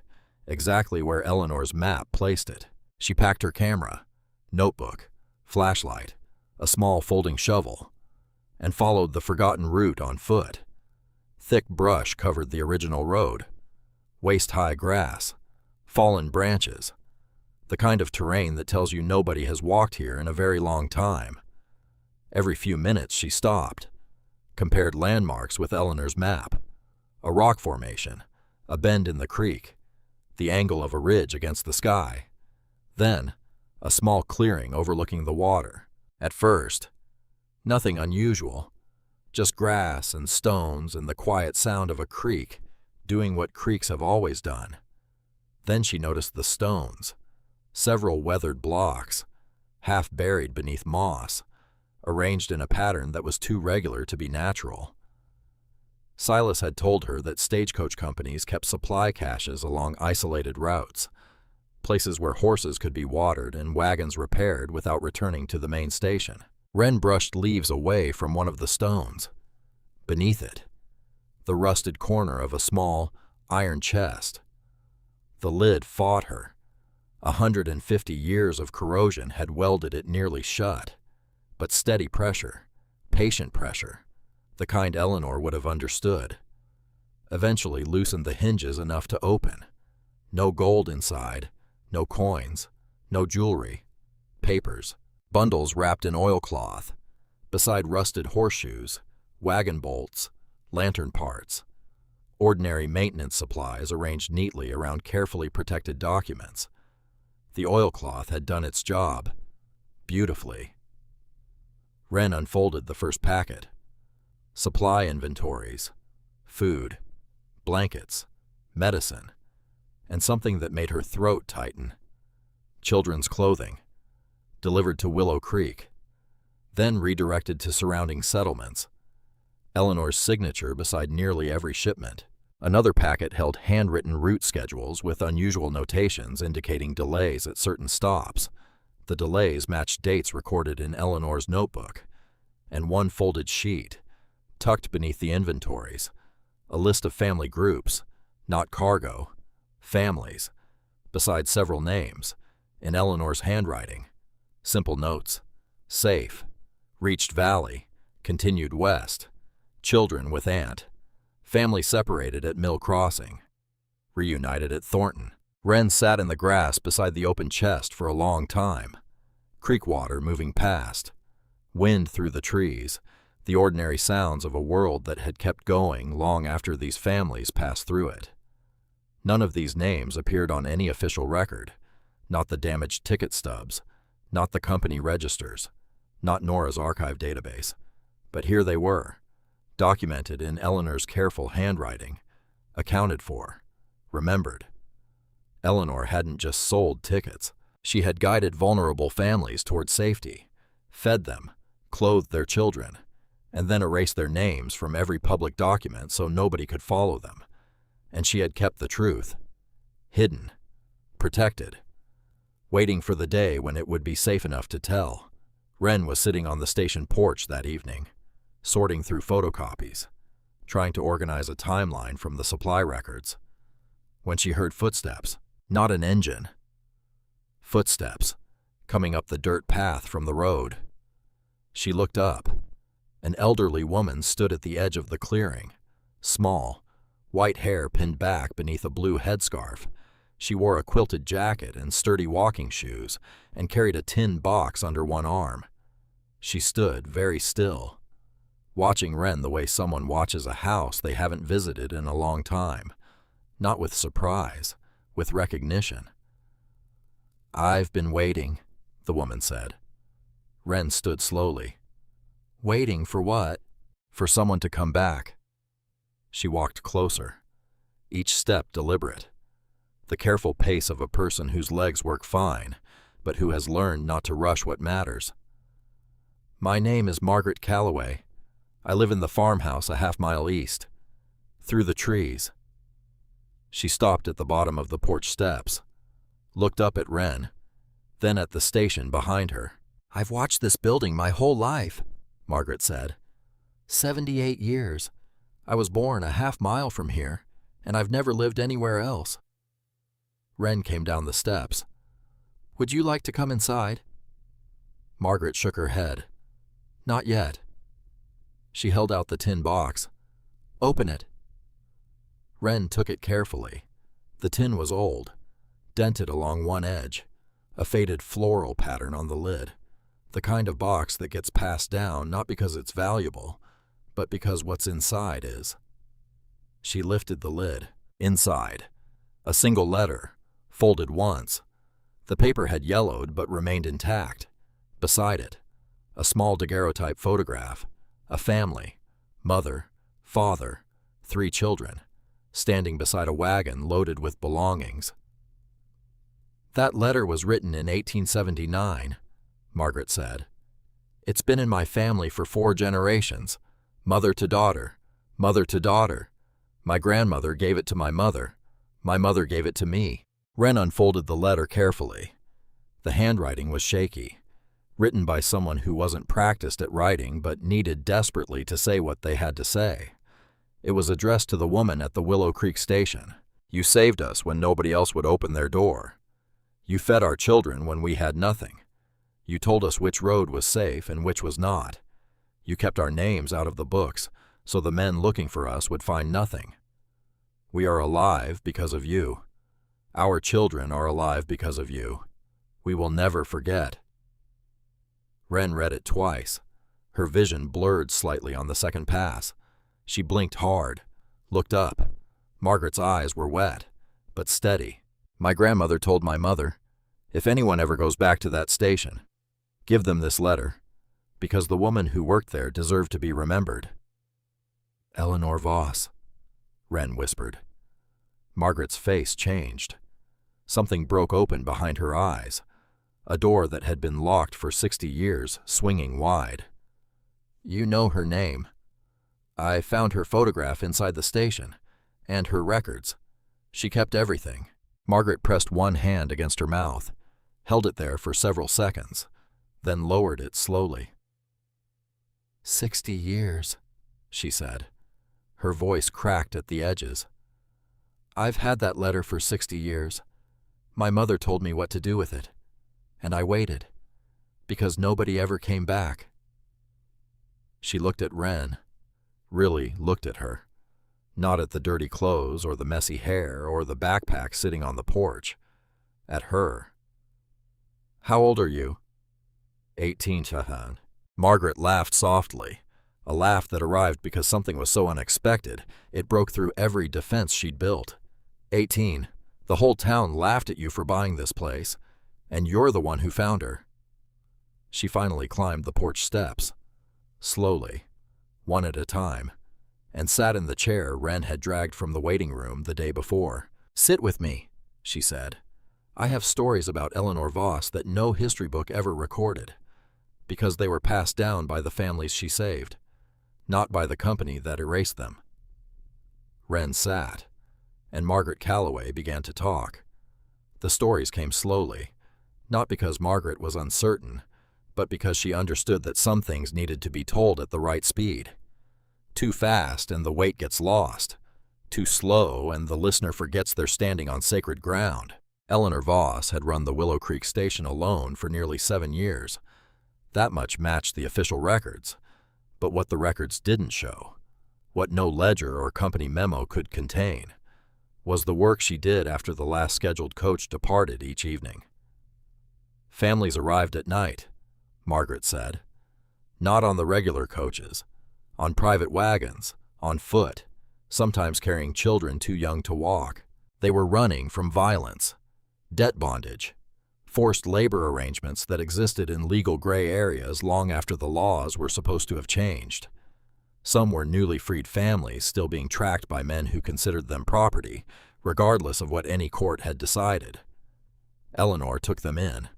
exactly where Eleanor's map placed it. She packed her camera, notebook, flashlight, a small folding shovel, and followed the forgotten route on foot. Thick brush covered the original road, waist-high grass, fallen branches, the kind of terrain that tells you nobody has walked here in a very long time. Every few minutes she stopped, compared landmarks with Eleanor's map, a rock formation, a bend in the creek, the angle of a ridge against the sky, then a small clearing overlooking the water. At first, nothing unusual, just grass and stones and the quiet sound of a creek doing what creeks have always done. Then she noticed the stones, several weathered blocks, half buried beneath moss, arranged in a pattern that was too regular to be natural. Silas had told her that stagecoach companies kept supply caches along isolated routes, places where horses could be watered and wagons repaired without returning to the main station. Wren brushed leaves away from one of the stones. Beneath it, the rusted corner of a small, iron chest. The lid fought her. 150 years of corrosion had welded it nearly shut, but steady pressure, patient pressure, the kind Eleanor would have understood, eventually loosened the hinges enough to open. No gold inside, no coins, no jewelry, papers, bundles wrapped in oilcloth, beside rusted horseshoes, wagon bolts, lantern parts, ordinary maintenance supplies arranged neatly around carefully protected documents. The oilcloth had done its job, beautifully. Wren unfolded the first packet. Supply inventories, food, blankets, medicine, and something that made her throat tighten. Children's clothing, delivered to Willow Creek, then redirected to surrounding settlements. Eleanor's signature beside nearly every shipment. Another packet held handwritten route schedules with unusual notations indicating delays at certain stops. The delays matched dates recorded in Eleanor's notebook. And one folded sheet, tucked beneath the inventories, a list of family groups, not cargo, families, beside several names, in Eleanor's handwriting. Simple notes: safe, reached valley, continued west, children with aunt, family separated at Mill Crossing, reunited at Thornton. Wren sat in the grass beside the open chest for a long time. creek water moving past, wind through the trees, the ordinary sounds of a world that had kept going long after these families passed through it. None of these names appeared on any official record, not the damaged ticket stubs, not the company registers, not Nora's archive database. But here they were, documented in Eleanor's careful handwriting, accounted for, remembered. Eleanor hadn't just sold tickets. She had guided vulnerable families toward safety, fed them, clothed their children, and then erased their names from every public document so nobody could follow them. And she had kept the truth, hidden, protected, waiting for the day when it would be safe enough to tell. Wren was sitting on the station porch that evening, sorting through photocopies, trying to organize a timeline from the supply records, when she heard footsteps, not an engine. Footsteps, coming up the dirt path from the road. She looked up. An elderly woman stood at the edge of the clearing, small, white hair pinned back beneath a blue headscarf. She wore a quilted jacket and sturdy walking shoes and carried a tin box under one arm. She stood very still, watching Wren the way someone watches a house they haven't visited in a long time, not with surprise, with recognition. "I've been waiting," the woman said. Wren stood slowly. "Waiting for what?" "For someone to come back." She walked closer, each step deliberate, the careful pace of a person whose legs work fine, but who has learned not to rush what matters. "My name is Margaret Calloway. I live in the farmhouse a half-mile east, through the trees." She stopped at the bottom of the porch steps, looked up at Wren, then at the station behind her. "I've watched this building my whole life," Margaret said. 78 years. I was born a half-mile from here, and I've never lived anywhere else." Wren came down the steps. "Would you like to come inside?" Margaret shook her head. "Not yet." She held out the tin box. "Open it." Wren took it carefully. The tin was old, dented along one edge, a faded floral pattern on the lid, the kind of box that gets passed down not because it's valuable, but because what's inside is. She lifted the lid. Inside, a single letter, folded once. The paper had yellowed but remained intact. Beside it, a small daguerreotype photograph, a family, mother, father, 3 children, standing beside a wagon loaded with belongings. "That letter was written in 1879, Margaret said. "It's been in my family for 4 generations, mother to daughter, mother to daughter. My grandmother gave it to my mother gave it to me." Wren unfolded the letter carefully. The handwriting was shaky, written by someone who wasn't practiced at writing but needed desperately to say what they had to say. It was addressed to the woman at the Willow Creek station. "You saved us when nobody else would open their door. You fed our children when we had nothing. You told us which road was safe and which was not. You kept our names out of the books so the men looking for us would find nothing. We are alive because of you. Our children are alive because of you. We will never forget." Wren read it twice. Her vision blurred slightly on the second pass. She blinked hard, looked up. Margaret's eyes were wet, but steady. "My grandmother told my mother, if anyone ever goes back to that station, give them this letter, because the woman who worked there deserved to be remembered." "Eleanor Voss," Wren whispered. Margaret's face changed. Something broke open behind her eyes, a door that had been locked for 60 years swinging wide. "You know her name. I found her photograph inside the station, and her records. She kept everything." Margaret pressed one hand against her mouth, held it there for several seconds, then lowered it slowly. 60 years, she said. Her voice cracked at the edges. "I've had that letter for 60 years. My mother told me what to do with it, and I waited, because nobody ever came back." She looked at Wren, really looked at her, not at the dirty clothes or the messy hair or the backpack sitting on the porch, at her. "How old are you?" 18 Chahan. Margaret laughed softly, a laugh that arrived because something was so unexpected, it broke through every defense she'd built. 18. The whole town laughed at you for buying this place, and you're the one who found her. She finally climbed the porch steps, slowly, one at a time, and sat in the chair Wren had dragged from the waiting room the day before. "Sit with me," she said. "I have stories about Eleanor Voss that no history book ever recorded, because they were passed down by the families she saved, not by the company that erased them." Wren sat, and Margaret Calloway began to talk. The stories came slowly, not because Margaret was uncertain, but because she understood that some things needed to be told at the right speed. Too fast and the weight gets lost. Too slow and the listener forgets they're standing on sacred ground. Eleanor Voss had run the Willow Creek station alone for nearly 7 years. That much matched the official records. But what the records didn't show, what no ledger or company memo could contain, was the work she did after the last scheduled coach departed each evening. "Families arrived at night," Margaret said. "Not on the regular coaches, on private wagons, on foot, sometimes carrying children too young to walk. They were running from violence, debt bondage, forced labor arrangements that existed in legal gray areas long after the laws were supposed to have changed. Some were newly freed families still being tracked by men who considered them property, regardless of what any court had decided. Eleanor took them in,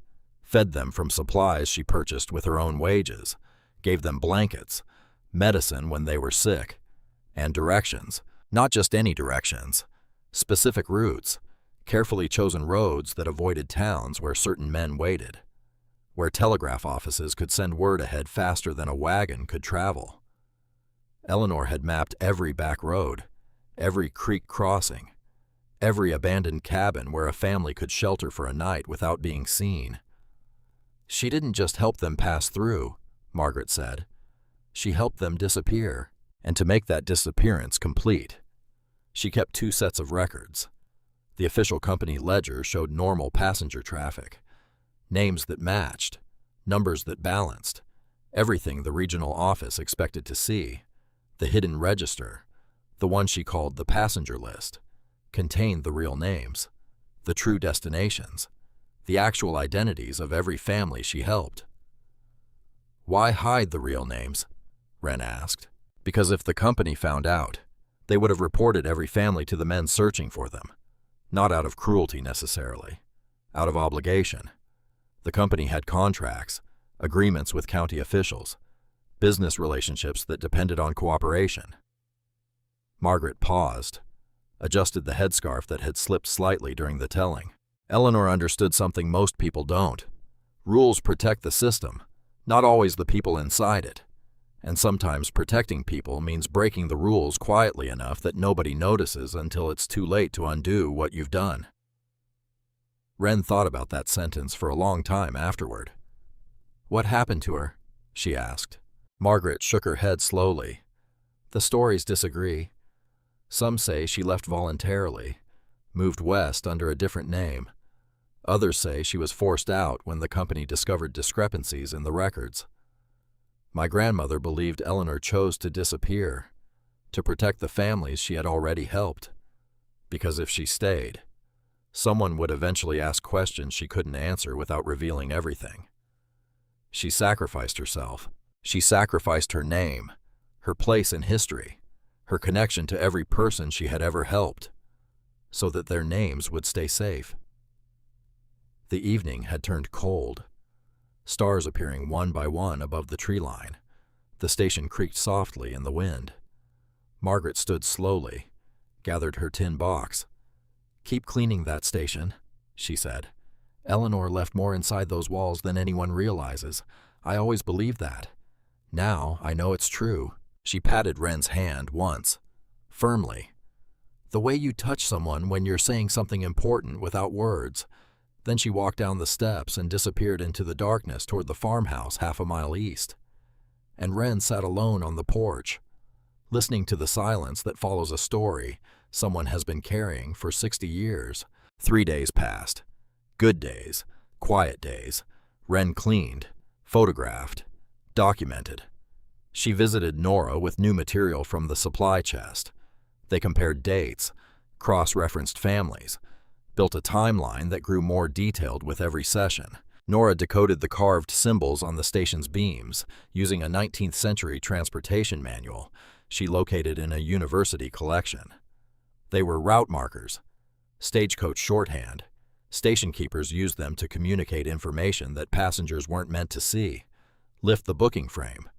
fed them from supplies she purchased with her own wages, gave them blankets, medicine when they were sick, and directions, not just any directions, specific routes, carefully chosen roads that avoided towns where certain men waited, where telegraph offices could send word ahead faster than a wagon could travel. Eleanor had mapped every back road, every creek crossing, every abandoned cabin where a family could shelter for a night without being seen. She didn't just help them pass through, Margaret said. She helped them disappear, and to make that disappearance complete, she kept 2 sets of records. The official company ledger showed normal passenger traffic, names that matched, numbers that balanced, everything the regional office expected to see. The hidden register, the one she called the passenger list, contained the real names, the true destinations, the actual identities of every family she helped. "Why hide the real names?" Wren asked. "Because if the company found out, they would have reported every family to the men searching for them. Not out of cruelty necessarily, out of obligation. The company had contracts, agreements with county officials, business relationships that depended on cooperation." Margaret paused, adjusted the headscarf that had slipped slightly during the telling. Eleanor understood something most people don't. Rules protect the system, not always the people inside it. And sometimes protecting people means breaking the rules quietly enough that nobody notices until it's too late to undo what you've done. Wren thought about that sentence for a long time afterward. "What happened to her?" she asked. Margaret shook her head slowly. "The stories disagree. Some say she left voluntarily, moved west under a different name. Others say she was forced out when the company discovered discrepancies in the records. My grandmother believed Eleanor chose to disappear, to protect the families she had already helped, because if she stayed, someone would eventually ask questions she couldn't answer without revealing everything. She sacrificed herself. She sacrificed her name, her place in history, her connection to every person she had ever helped, so that their names would stay safe." The evening had turned cold, stars appearing one by one above the tree line. The station creaked softly in the wind. Margaret stood slowly, gathered her tin box. "Keep cleaning that station," she said. "Eleanor left more inside those walls than anyone realizes. I always believed that. Now I know it's true." She patted Wren's hand once, firmly. "The way you touch someone when you're saying something important without words." Then she walked down the steps and disappeared into the darkness toward the farmhouse 1/2 mile east. And Wren sat alone on the porch, listening to the silence that follows a story someone has been carrying for 60 years. 3 days passed. Good days, quiet days. Wren cleaned, photographed, documented. She visited Nora with new material from the supply chest. They compared dates, cross-referenced families, built a timeline that grew more detailed with every session. Nora decoded the carved symbols on the station's beams using a 19th century transportation manual she located in a university collection. They were route markers, Stagecoach shorthand. Station keepers used them to communicate information that passengers weren't meant to see. Lift the booking frame.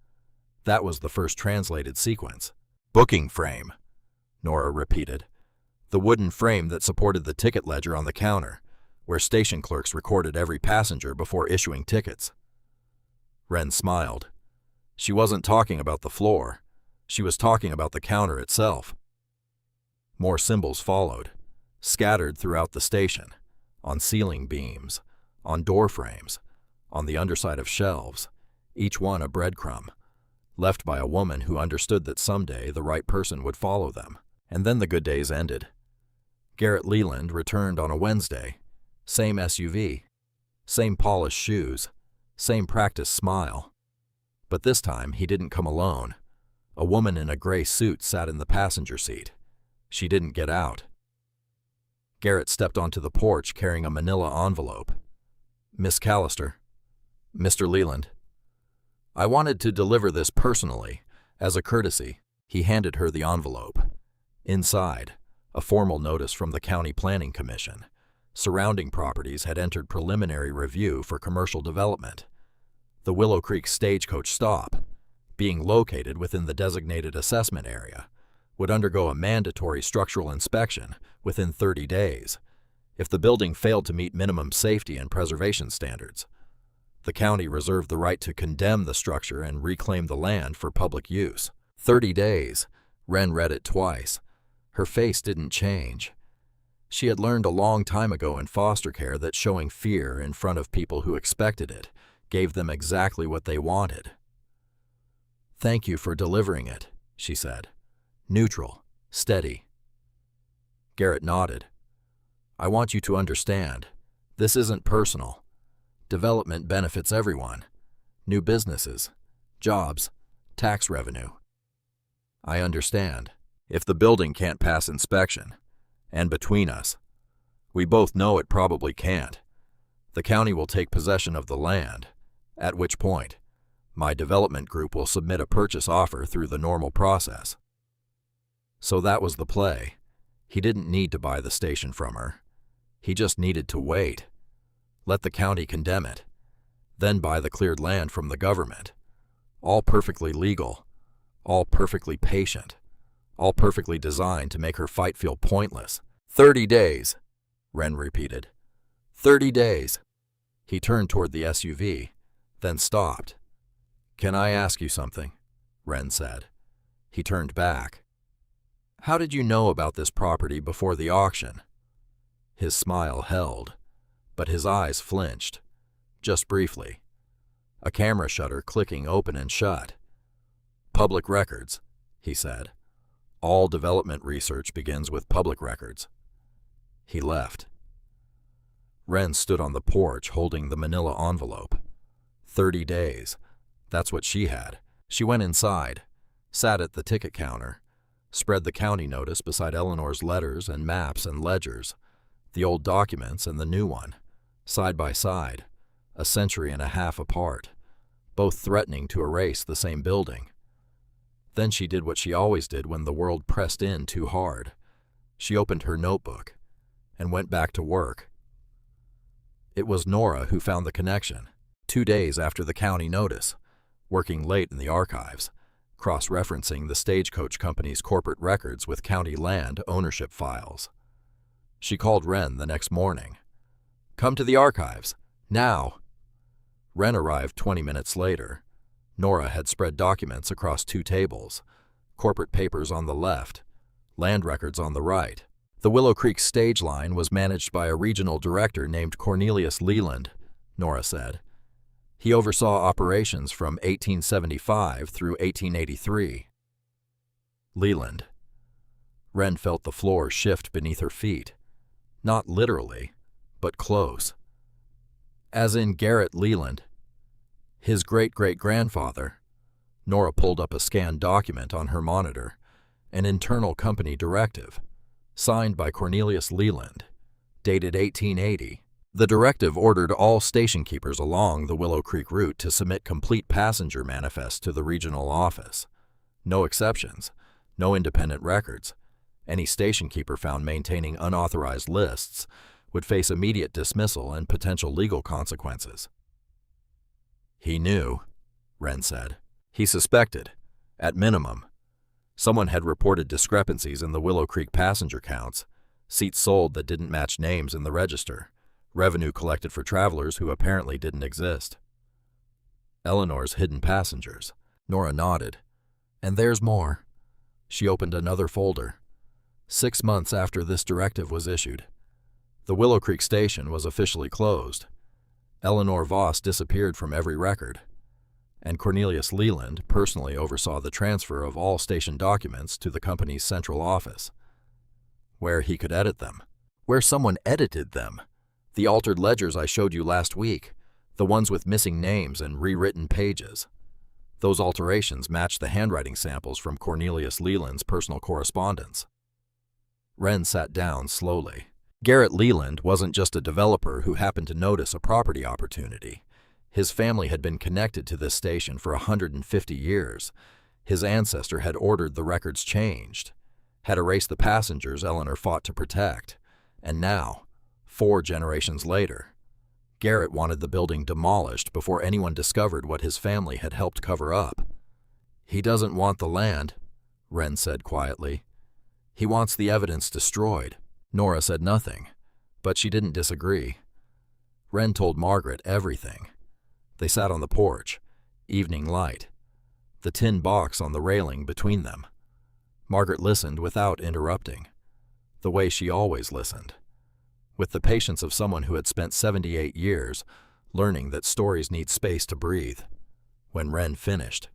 That was the first translated sequence. Booking frame, Nora repeated. The wooden frame that supported the ticket ledger on the counter, where station clerks recorded every passenger before issuing tickets. Wren smiled. She wasn't talking about the floor. She was talking about the counter itself. More symbols followed, scattered throughout the station, on ceiling beams, on door frames, on the underside of shelves, each one a breadcrumb, left by a woman who understood that someday the right person would follow them. And then the good days ended. Garrett Leland returned on a Wednesday. Same SUV, same polished shoes, same practiced smile. But this time he didn't come alone. A woman in a gray suit sat in the passenger seat. She didn't get out. Garrett stepped onto the porch carrying a manila envelope. Miss Callister. Mr. Leland. I wanted to deliver this personally, as a courtesy. He handed her the envelope. Inside, a formal notice from the County Planning Commission. Surrounding properties had entered preliminary review for commercial development. The Willow Creek Stagecoach stop, being located within the designated assessment area, would undergo a mandatory structural inspection within 30 days if the building failed to meet minimum safety and preservation standards. The county reserved the right to condemn the structure and reclaim the land for public use. 30 days. Wren read it twice. Her face didn't change. She had learned a long time ago in foster care that showing fear in front of people who expected it gave them exactly what they wanted. Thank you for delivering it, she said. Neutral, steady. Garrett nodded. I want you to understand. This isn't personal. Development benefits everyone. New businesses, jobs, tax revenue. I understand. If the building can't pass inspection, and between us, we both know it probably can't, the county will take possession of the land, at which point, my development group will submit a purchase offer through the normal process. So that was the play. He didn't need to buy the station from her. He just needed to wait. Let the county condemn it, then buy the cleared land from the government. All perfectly legal, all perfectly patient, all perfectly designed to make her fight feel pointless. 30 days, Wren repeated. 30 days. He turned toward the SUV, then stopped. Can I ask you something? Wren said. He turned back. How did you know about this property before the auction? His smile held, but his eyes flinched, just briefly. A camera shutter clicking open and shut. Public records, he said. All development research begins with public records. He left. Wren stood on the porch holding the manila envelope. 30 days. That's what she had. She went inside, sat at the ticket counter, spread the county notice beside Eleanor's letters and maps and ledgers, the old documents and the new one, side by side, a century and a half apart, both threatening to erase the same building. Then she did what she always did when the world pressed in too hard. She opened her notebook and went back to work. It was Nora who found the connection, 2 days after the county notice, working late in the archives, cross-referencing the Stagecoach Company's corporate records with county land ownership files. She called Wren the next morning. Come to the archives, now. Wren arrived 20 minutes later. Nora had spread documents across 2 tables, corporate papers on the left, land records on the right. The Willow Creek stage line was managed by a regional director named Cornelius Leland, Nora said. He oversaw operations from 1875 through 1883. Leland. Wren felt the floor shift beneath her feet. Not literally, but close. As in Garrett Leland. His great-great-grandfather. Nora pulled up a scanned document on her monitor, an internal company directive, signed by Cornelius Leland, dated 1880. The directive ordered all station keepers along the Willow Creek route to submit complete passenger manifests to the regional office. No exceptions, no independent records. Any station keeper found maintaining unauthorized lists would face immediate dismissal and potential legal consequences. He knew, Wren said. He suspected, at minimum. Someone had reported discrepancies in the Willow Creek passenger counts, seats sold that didn't match names in the register, revenue collected for travelers who apparently didn't exist. Eleanor's hidden passengers. Nora nodded. And there's more. She opened another folder. 6 months after this directive was issued, the Willow Creek station was officially closed. Eleanor Voss disappeared from every record, and Cornelius Leland personally oversaw the transfer of all station documents to the company's central office, where he could edit them, where someone edited them. The altered ledgers I showed you last week, the ones with missing names and rewritten pages. Those alterations matched the handwriting samples from Cornelius Leland's personal correspondence. Wren sat down slowly. Garrett Leland wasn't just a developer who happened to notice a property opportunity. His family had been connected to this station for 150 years. His ancestor had ordered the records changed, had erased the passengers Eleanor fought to protect, and now, 4 generations later, Garrett wanted the building demolished before anyone discovered what his family had helped cover up. He doesn't want the land, Wren said quietly. He wants the evidence destroyed. Nora said nothing, but she didn't disagree. Wren told Margaret everything. They sat on the porch, evening light, the tin box on the railing between them. Margaret listened without interrupting, the way she always listened, with the patience of someone who had spent 78 years learning that stories need space to breathe. When Wren finished,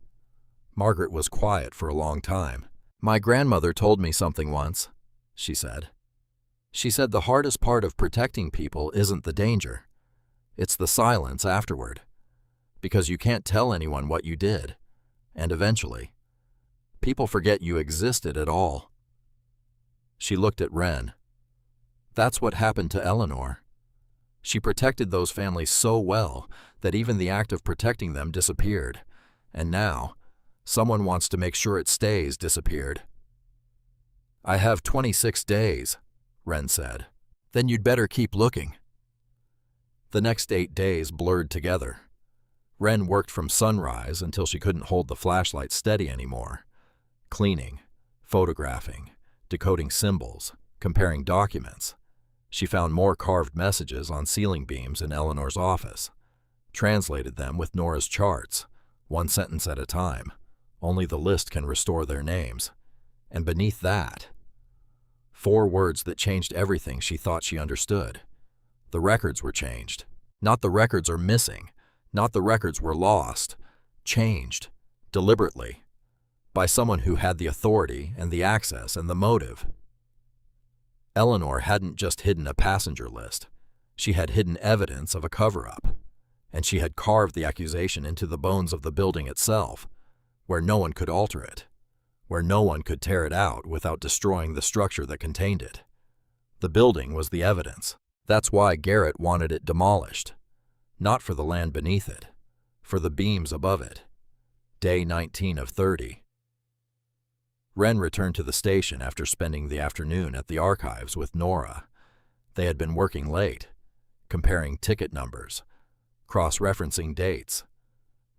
Margaret was quiet for a long time. My grandmother told me something once, she said. She said the hardest part of protecting people isn't the danger. It's the silence afterward. Because you can't tell anyone what you did. And eventually, people forget you existed at all. She looked at Wren. That's what happened to Eleanor. She protected those families so well that even the act of protecting them disappeared. And now, someone wants to make sure it stays disappeared. I have 26 days, Wren said. Then you'd better keep looking. The next 8 days blurred together. Wren worked from sunrise until she couldn't hold the flashlight steady anymore. Cleaning, photographing, decoding symbols, comparing documents. She found more carved messages on ceiling beams in Eleanor's office, translated them with Nora's charts, 1 sentence at a time. Only the list can restore their names. And beneath that, 4 words that changed everything she thought she understood. The records were changed. Not the records are missing. Not the records were lost. Changed. Deliberately. By someone who had the authority and the access and the motive. Eleanor hadn't just hidden a passenger list. She had hidden evidence of a cover-up. And she had carved the accusation into the bones of the building itself, where no one could alter it, where no one could tear it out without destroying the structure that contained it. The building was the evidence. That's why Garrett wanted it demolished. Not for the land beneath it, for the beams above it. Day 19 of 30. Wren returned to the station after spending the afternoon at the archives with Nora. They had been working late, comparing ticket numbers, cross-referencing dates,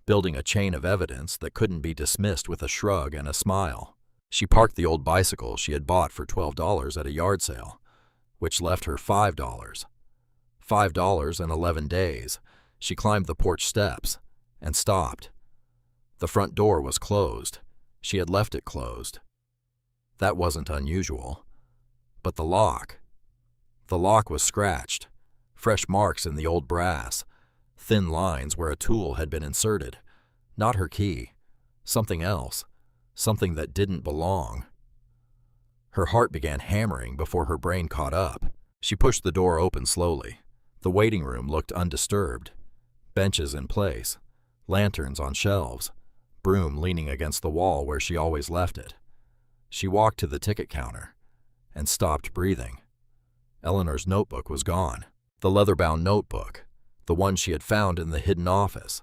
building a chain of evidence that couldn't be dismissed with a shrug and a smile. She parked the old bicycle she had bought for $12 at a yard sale, which left her $5. $5 in 11 days. She climbed the porch steps and stopped. The front door was closed. She had left it closed. That wasn't unusual. But the lock was scratched, fresh marks in the old brass, thin lines where a tool had been inserted. Not her key, something else, something that didn't belong. Her heart began hammering before her brain caught up. She pushed the door open slowly. The waiting room looked undisturbed. Benches in place, lanterns on shelves, broom leaning against the wall where she always left it. She walked to the ticket counter and stopped breathing. Eleanor's notebook was gone. The leather-bound notebook, the one she had found in the hidden office,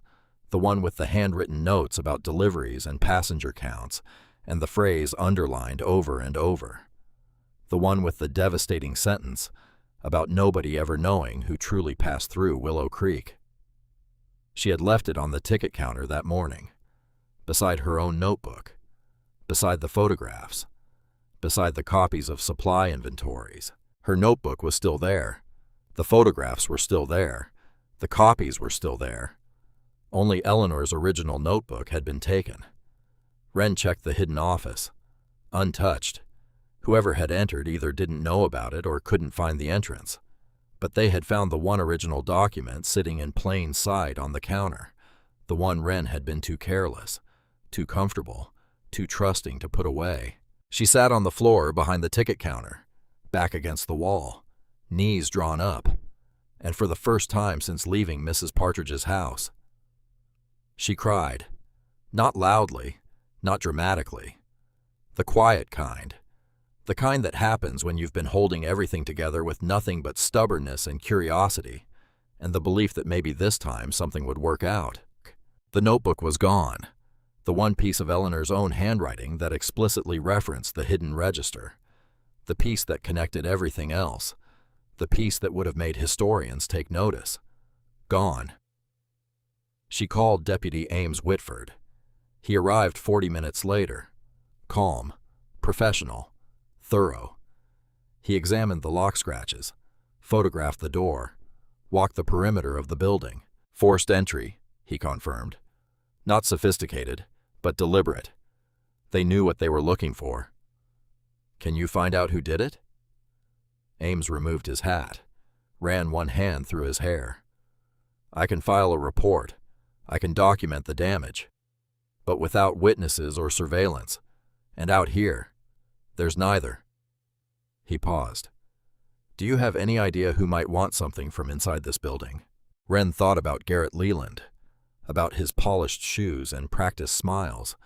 the one with the handwritten notes about deliveries and passenger counts, and the phrase underlined over and over. The one with the devastating sentence about nobody ever knowing who truly passed through Willow Creek. She had left it on the ticket counter that morning, beside her own notebook, beside the photographs, beside the copies of supply inventories. Her notebook was still there. The photographs were still there. The copies were still there. Only Eleanor's original notebook had been taken. Wren checked the hidden office. Untouched. Whoever had entered either didn't know about it or couldn't find the entrance. But they had found the one original document sitting in plain sight on the counter. The one Wren had been too careless, too comfortable, too trusting to put away. She sat on the floor behind the ticket counter, back against the wall, knees drawn up, and for the first time since leaving Mrs. Partridge's house. She cried, not loudly, not dramatically, the quiet kind, the kind that happens when you've been holding everything together with nothing but stubbornness and curiosity, and the belief that maybe this time something would work out. The notebook was gone, the one piece of Eleanor's own handwriting that explicitly referenced the hidden register, the piece that connected everything else, the piece that would have made historians take notice. Gone. She called Deputy Ames Whitford. He arrived 40 minutes later, calm, professional, thorough. He examined the lock scratches, photographed the door, walked the perimeter of the building. Forced entry, he confirmed. Not sophisticated, but deliberate. They knew what they were looking for. Can you find out who did it? Ames removed his hat, ran one hand through his hair. I can file a report. I can document the damage. But without witnesses or surveillance, and out here, there's neither. He paused. Do you have any idea who might want something from inside this building? Wren thought about Garrett Leland, about his polished shoes and practiced smiles,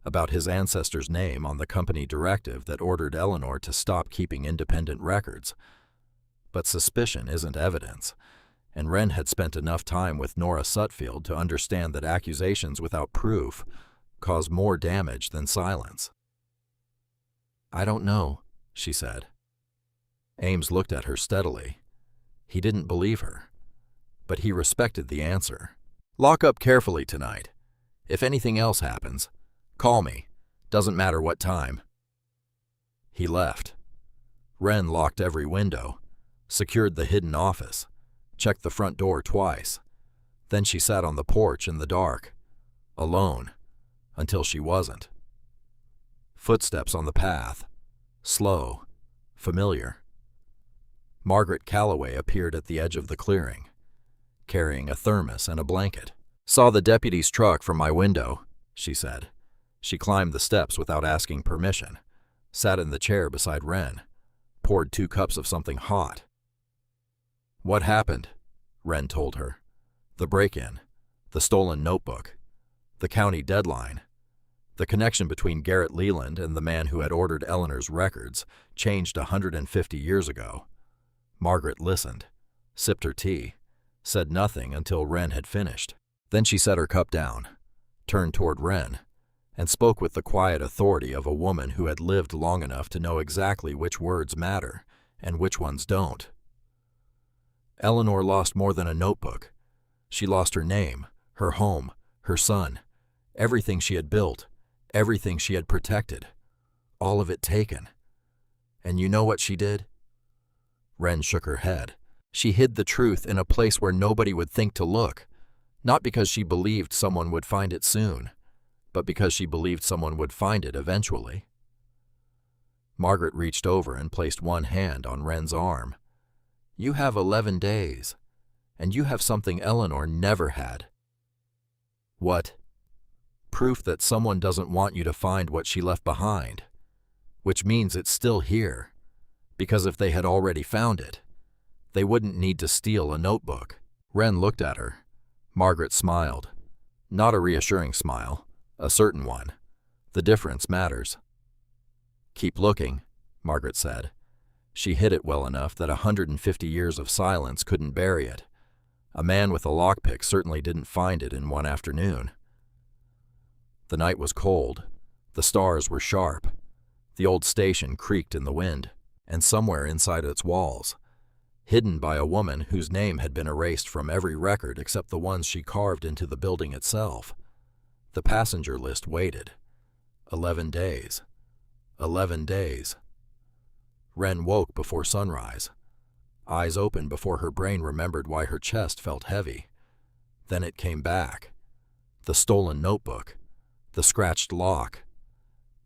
about his ancestor's name on the company directive that ordered Eleanor to stop keeping independent records. But suspicion isn't evidence, and Wren had spent enough time with Nora Sutfield to understand that accusations without proof cause more damage than silence. I don't know, she said. Ames looked at her steadily. He didn't believe her, but he respected the answer. Lock up carefully tonight. If anything else happens, call me. Doesn't matter what time. He left. Wren locked every window, secured the hidden office, checked the front door twice. Then she sat on the porch in the dark, alone, until she wasn't. Footsteps on the path, slow, familiar. Margaret Calloway appeared at the edge of the clearing, carrying a thermos and a blanket. Saw the deputy's truck from my window, she said. She climbed the steps without asking permission, sat in the chair beside Wren, poured 2 cups of something hot. What happened? Wren told her. The break-in, the stolen notebook, the county deadline. The connection between Garrett Leland and the man who had ordered Eleanor's records changed 150 years ago. Margaret listened, sipped her tea, said nothing until Wren had finished. Then she set her cup down, turned toward Wren, and spoke with the quiet authority of a woman who had lived long enough to know exactly which words matter and which ones don't. Eleanor lost more than a notebook. She lost her name, her home, her son, everything she had built, everything she had protected, all of it taken. And you know what she did? Wren shook her head. She hid the truth in a place where nobody would think to look, not because she believed someone would find it soon, but because she believed someone would find it eventually. Margaret reached over and placed one hand on Wren's arm. You have 11 days, and you have something Eleanor never had. What? Proof that someone doesn't want you to find what she left behind, which means it's still here, because if they had already found it, they wouldn't need to steal a notebook. Wren looked at her. Margaret smiled. Not a reassuring smile, a certain one. The difference matters. Keep looking, Margaret said. She hid it well enough that 150 years of silence couldn't bury it. A man with a lockpick certainly didn't find it in one afternoon. The night was cold. The stars were sharp. The old station creaked in the wind, and somewhere inside its walls, hidden by a woman whose name had been erased from every record except the ones she carved into the building itself, the passenger list waited. 11 days. 11 days. Wren woke before sunrise. Eyes open before her brain remembered why her chest felt heavy. Then it came back. The stolen notebook. The scratched lock.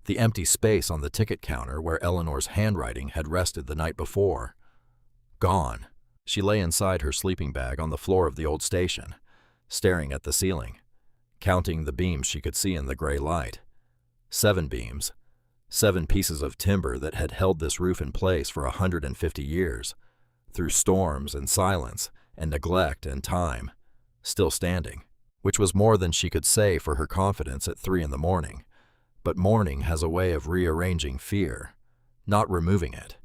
The empty space on the ticket counter where Eleanor's handwriting had rested the night before. Gone. She lay inside her sleeping bag on the floor of the old station, staring at the ceiling, counting the beams she could see in the gray light. 7 beams. 7 pieces of timber that had held this roof in place for 150 years, through storms and silence and neglect and time, still standing, which was more than she could say for her confidence at 3 in the morning. But morning has a way of rearranging fear, not removing it,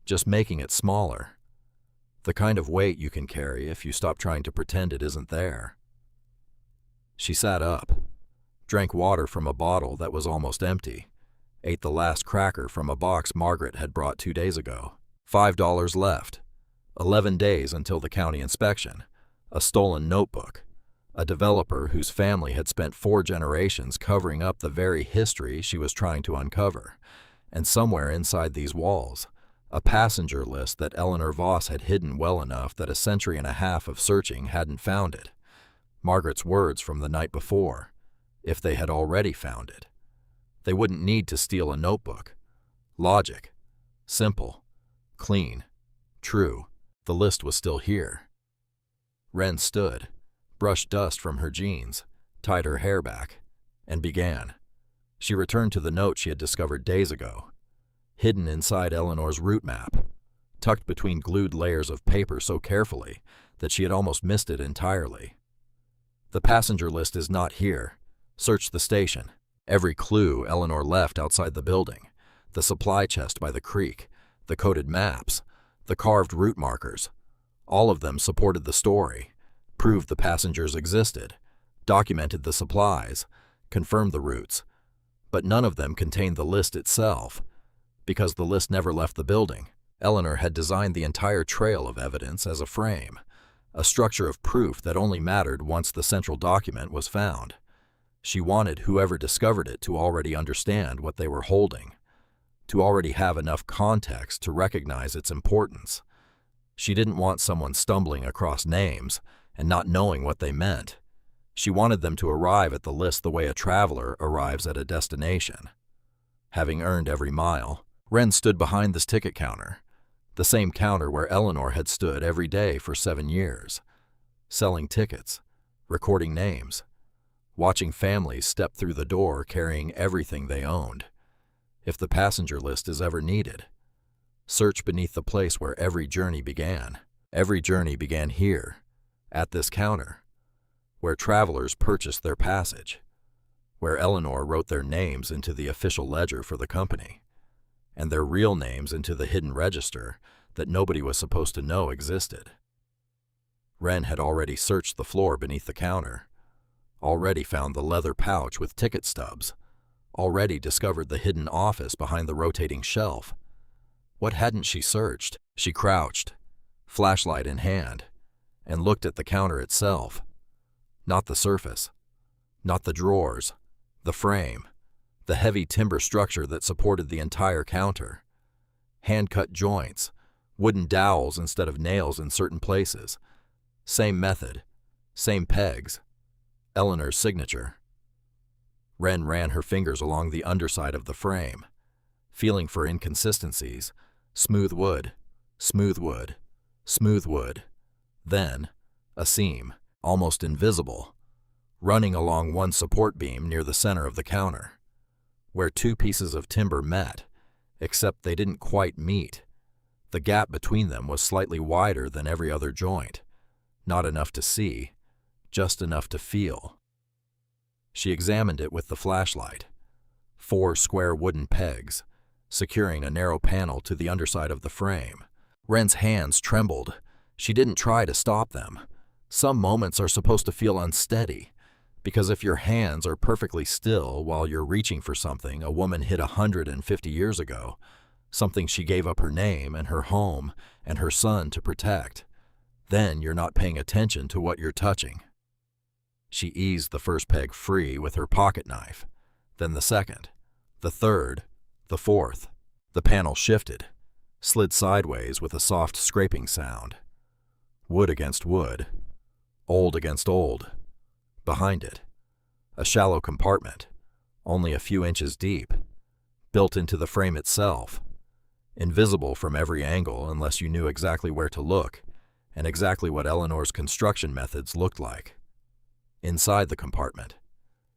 just making it smaller. The kind of weight you can carry if you stop trying to pretend it isn't there. She sat up, drank water from a bottle that was almost empty, ate the last cracker from a box Margaret had brought 2 days ago. $5 left. 11 days until the county inspection. A stolen notebook. A developer whose family had spent 4 generations covering up the very history she was trying to uncover. And somewhere inside these walls, a passenger list that Eleanor Voss had hidden well enough that a century and a half of searching hadn't found it. Margaret's words from the night before, if they had already found it. They wouldn't need to steal a notebook. Logic. Simple. Clean. True. The list was still here. Wren stood, brushed dust from her jeans, tied her hair back, and began. She returned to the note she had discovered days ago, hidden inside Eleanor's route map, tucked between glued layers of paper so carefully that she had almost missed it entirely. The passenger list is not here. Search the station. Every clue Eleanor left outside the building, the supply chest by the creek, the coded maps, the carved route markers, all of them supported the story, proved the passengers existed, documented the supplies, confirmed the routes, but none of them contained the list itself, because the list never left the building. Eleanor had designed the entire trail of evidence as a frame, a structure of proof that only mattered once the central document was found. She wanted whoever discovered it to already understand what they were holding, to already have enough context to recognize its importance. She didn't want someone stumbling across names and not knowing what they meant. She wanted them to arrive at the list the way a traveler arrives at a destination. Having earned every mile, Wren stood behind this ticket counter, the same counter where Eleanor had stood every day for 7 years, selling tickets, recording names, watching families step through the door carrying everything they owned. If the passenger list is ever needed, search beneath the place where every journey began. Every journey began here, at this counter, where travelers purchased their passage, where Eleanor wrote their names into the official ledger for the company, and their real names into the hidden register that nobody was supposed to know existed. Wren had already searched the floor beneath the counter, already found the leather pouch with ticket stubs, already discovered the hidden office behind the rotating shelf. What hadn't she searched? She crouched, flashlight in hand, and looked at the counter itself. Not the surface, not the drawers, the frame, the heavy timber structure that supported the entire counter. Hand-cut joints, wooden dowels instead of nails in certain places. Same method, same pegs. Eleanor's signature. Wren ran her fingers along the underside of the frame, feeling for inconsistencies. Smooth wood, smooth wood, smooth wood. Then, a seam, almost invisible, running along one support beam near the center of the counter, where 2 pieces of timber met, except they didn't quite meet. The gap between them was slightly wider than every other joint. Not enough to see, just enough to feel. She examined it with the flashlight. 4 square wooden pegs, securing a narrow panel to the underside of the frame. Wren's hands trembled. She didn't try to stop them. Some moments are supposed to feel unsteady, because if your hands are perfectly still while you're reaching for something a woman hid 150 years ago, something she gave up her name and her home and her son to protect, then you're not paying attention to what you're touching. She eased the first peg free with her pocket knife, then the second, the third, the fourth. The panel shifted, slid sideways with a soft scraping sound. Wood against wood, old against old. Behind it, a shallow compartment, only a few inches deep, built into the frame itself, invisible from every angle unless you knew exactly where to look and exactly what Eleanor's construction methods looked like. Inside the compartment,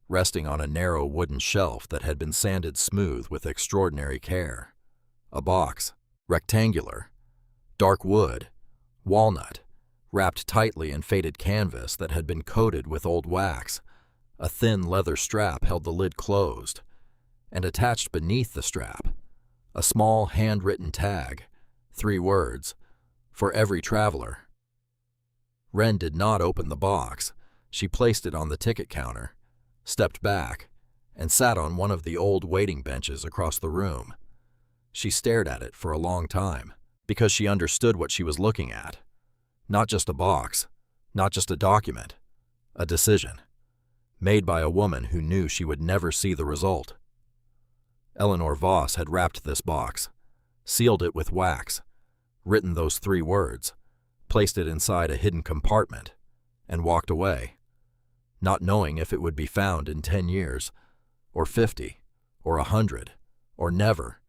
resting on a narrow wooden shelf that had been sanded smooth with extraordinary care, a box, rectangular, dark wood, walnut, wrapped tightly in faded canvas that had been coated with old wax. A thin leather strap held the lid closed, and attached beneath the strap, a small handwritten tag, 3 words, "For every traveler." Wren did not open the box. She placed it on the ticket counter, stepped back, and sat on one of the old waiting benches across the room. She stared at it for a long time, because she understood what she was looking at. Not just a box, not just a document, a decision, made by a woman who knew she would never see the result. Eleanor Voss had wrapped this box, sealed it with wax, written those 3 words, placed it inside a hidden compartment, and walked away, not knowing if it would be found in 10 years, or 50, or 100, or never.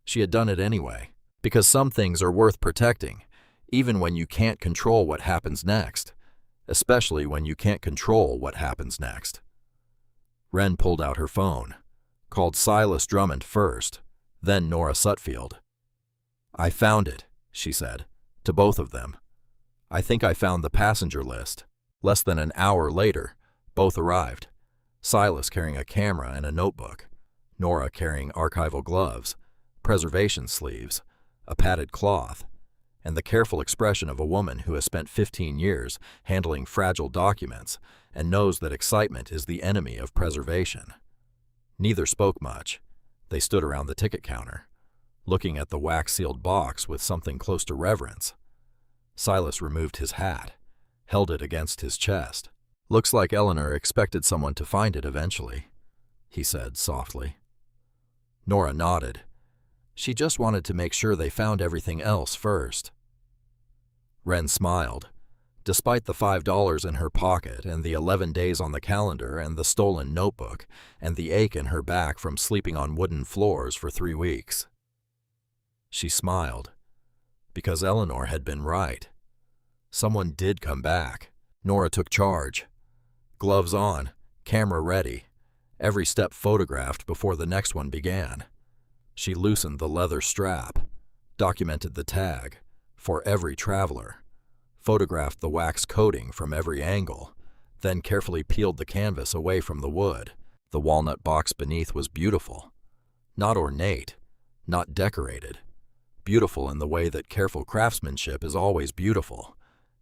She had done it anyway, because some things are worth protecting, even when you can't control what happens next, especially when you can't control what happens next. Wren pulled out her phone, called Silas Drummond first, then Nora Sutfield. "I found it," she said, to both of them. "I think I found the passenger list." Less than an hour later, both arrived, Silas carrying a camera and a notebook, Nora carrying archival gloves, preservation sleeves, a padded cloth, and the careful expression of a woman who has spent 15 years handling fragile documents and knows that excitement is the enemy of preservation. Neither spoke much. They stood around the ticket counter, looking at the wax-sealed box with something close to reverence. Silas removed his hat, held it against his chest. "Looks like Eleanor expected someone to find it eventually," he said softly. Nora nodded. She just wanted to make sure they found everything else first. Wren smiled. Despite the $5 in her pocket and the 11 days on the calendar and the stolen notebook and the ache in her back from sleeping on wooden floors for 3 weeks. She smiled, because Eleanor had been right. Someone did come back. Nora took charge. Gloves on, camera ready, every step photographed before the next one began. She loosened the leather strap, documented the tag, "For every traveler," photographed the wax coating from every angle, then carefully peeled the canvas away from the wood. The walnut box beneath was beautiful. Not ornate, not decorated. Beautiful in the way that careful craftsmanship is always beautiful.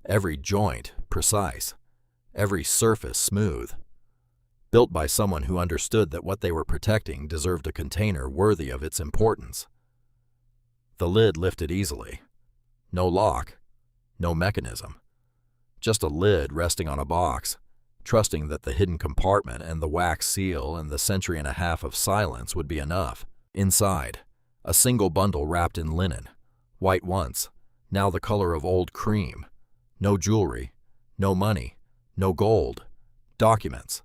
Every joint precise, every surface smooth. Built by someone who understood that what they were protecting deserved a container worthy of its importance. The lid lifted easily. No lock, no mechanism. Just a lid resting on a box, trusting that the hidden compartment and the wax seal and the century and a half of silence would be enough. Inside, a single bundle wrapped in linen, white once, now the color of old cream. No jewelry, no money, no gold, documents.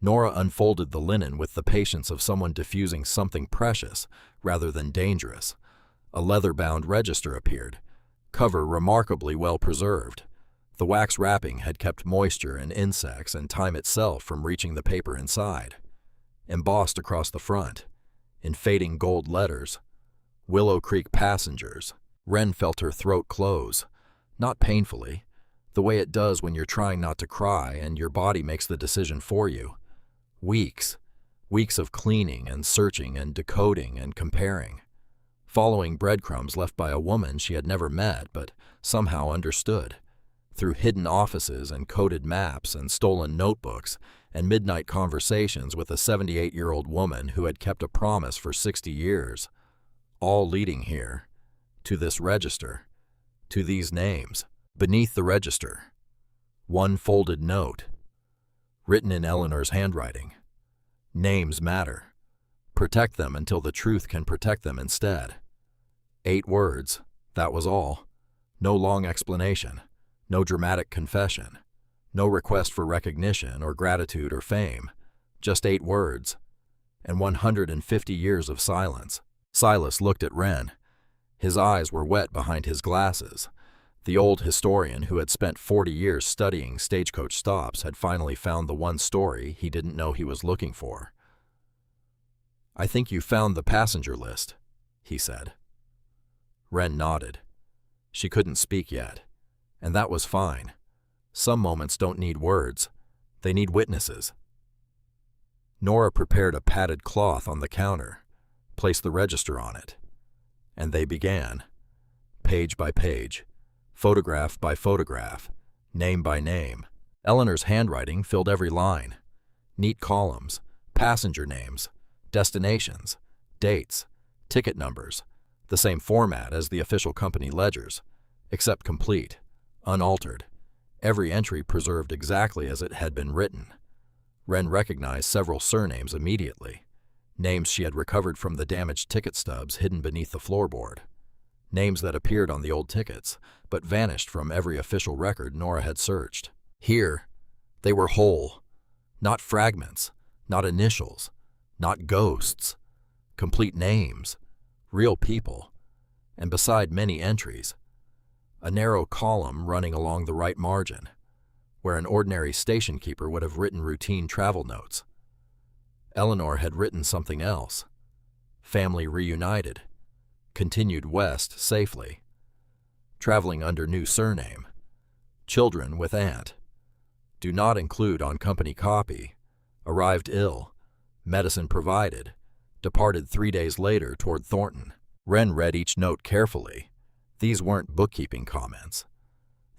Nora unfolded the linen with the patience of someone diffusing something precious rather than dangerous. A leather-bound register appeared, cover remarkably well preserved. The wax wrapping had kept moisture and insects and time itself from reaching the paper inside. Embossed across the front, in fading gold letters, "Willow Creek Passengers." Wren felt her throat close. Not painfully, the way it does when you're trying not to cry and your body makes the decision for you. Weeks. Weeks of cleaning and searching and decoding and comparing, following breadcrumbs left by a woman she had never met but somehow understood, through hidden offices and coded maps and stolen notebooks and midnight conversations with a 78-year-old woman who had kept a promise for 60 years, all leading here, to this register, to these names. Beneath the register, one folded note, written in Eleanor's handwriting. Names matter. Protect them until the truth can protect them instead. 8 words, that was all. No long explanation, no dramatic confession, no request for recognition or gratitude or fame, just 8 words, and 150 years of silence. Silas looked at Wren. His eyes were wet behind his glasses. The old historian who had spent 40 years studying Stagecoach stops had finally found the one story he didn't know he was looking for. "I think you found the passenger list," he said. Wren nodded. She couldn't speak yet, and that was fine. Some moments don't need words. They need witnesses. Nora prepared a padded cloth on the counter, placed the register on it, and they began, page by page, photograph by photograph, name by name. Eleanor's handwriting filled every line. Neat columns, passenger names, destinations, dates, ticket numbers, the same format as the official company ledgers, except complete, unaltered, every entry preserved exactly as it had been written. Wren recognized several surnames immediately, names she had recovered from the damaged ticket stubs hidden beneath the floorboard, names that appeared on the old tickets but vanished from every official record Nora had searched. Here, they were whole, not fragments, not initials, not ghosts, complete names, real people, and beside many entries, a narrow column running along the right margin, where an ordinary station keeper would have written routine travel notes. Eleanor had written something else. Family reunited, continued west safely, traveling under new surname, children with aunt, do not include on company copy, arrived ill, medicine provided, departed 3 days later toward Thornton. Wren read each note carefully. These weren't bookkeeping comments.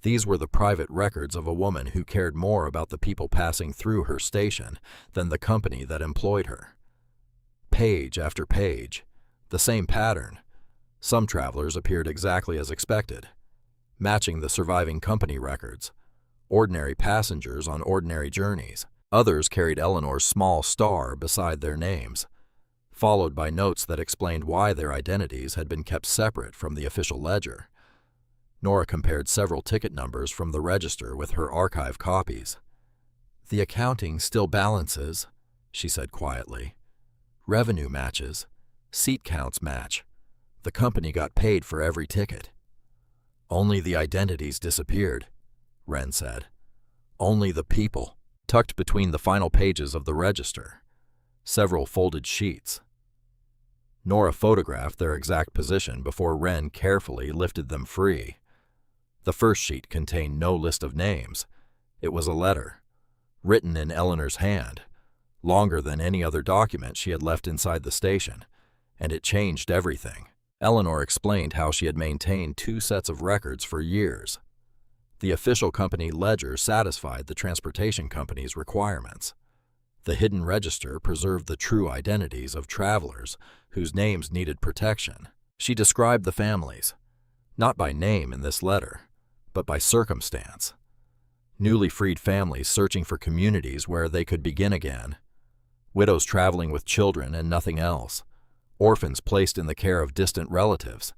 These were the private records of a woman who cared more about the people passing through her station than the company that employed her. Page after page, the same pattern. Some travelers appeared exactly as expected, matching the surviving company records. Ordinary passengers on ordinary journeys. Others carried Eleanor's small star beside their names, followed by notes that explained why their identities had been kept separate from the official ledger. Nora compared several ticket numbers from the register with her archive copies. "The accounting still balances," she said quietly. "Revenue matches. Seat counts match. The company got paid for every ticket." "Only the identities disappeared," Wren said. "Only the people." Tucked between the final pages of the register, several folded sheets. Nora photographed their exact position before Wren carefully lifted them free. The first sheet contained no list of names. It was a letter, written in Eleanor's hand, longer than any other document she had left inside the station, and it changed everything. Eleanor explained how she had maintained 2 sets of records for years. The official company ledger satisfied the transportation company's requirements. The hidden register preserved the true identities of travelers whose names needed protection. She described the families, not by name in this letter, but by circumstance. Newly freed families searching for communities where they could begin again. Widows traveling with children and nothing else. Orphans placed in the care of distant relatives.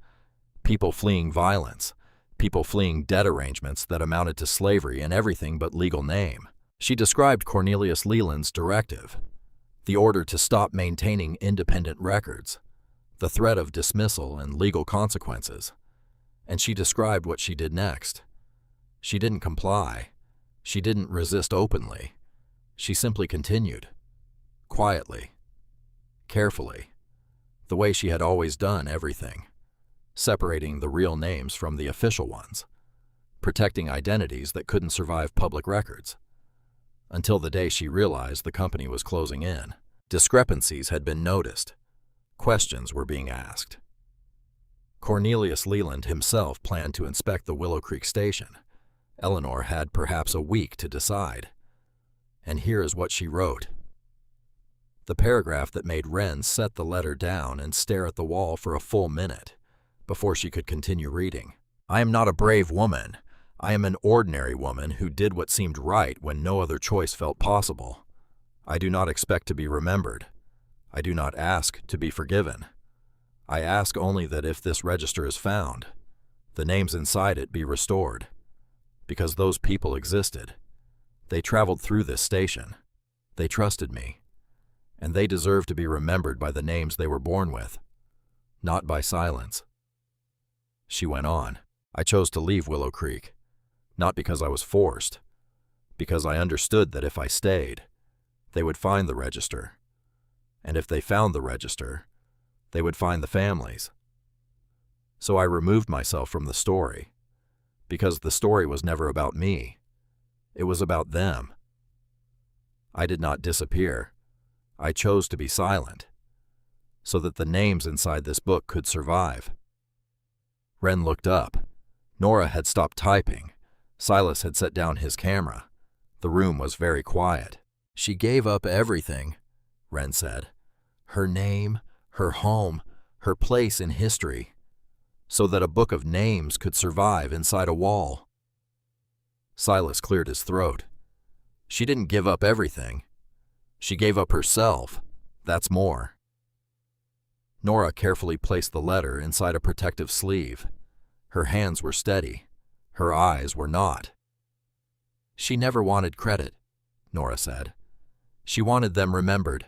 People fleeing violence. People fleeing debt arrangements that amounted to slavery in everything but legal name. She described Cornelius Leland's directive, the order to stop maintaining independent records, the threat of dismissal and legal consequences, and she described what she did next. She didn't comply. She didn't resist openly. She simply continued, quietly, carefully, the way she had always done everything. Separating the real names from the official ones, protecting identities that couldn't survive public records. until the day she realized the company was closing in. Discrepancies had been noticed. Questions were being asked. Cornelius Leland himself planned to inspect the Willow Creek station. Eleanor had perhaps a week to decide. And here is what she wrote. The paragraph that made Wren set the letter down and stare at the wall for a full minute before she could continue reading. I am not a brave woman. I am an ordinary woman who did what seemed right when no other choice felt possible. I do not expect to be remembered. I do not ask to be forgiven. I ask only that if this register is found, the names inside it be restored. Because those people existed. They traveled through this station. They trusted me. And they deserve to be remembered by the names they were born with, not by silence. She went on. I chose to leave Willow Creek, not because I was forced, because I understood that if I stayed, they would find the register. And if they found the register, they would find the families. So I removed myself from the story, because the story was never about me. It was about them. I did not disappear. I chose to be silent, so that the names inside this book could survive. Wren looked up. Nora had stopped typing. Silas had set down his camera. The room was very quiet. She gave up everything, Wren said. Her name, her home, her place in history, so that a book of names could survive inside a wall. Silas cleared his throat. She didn't give up everything. She gave up herself. That's more. Nora carefully placed the letter inside a protective sleeve. Her hands were steady. Her eyes were not. She never wanted credit, Nora said. She wanted them remembered.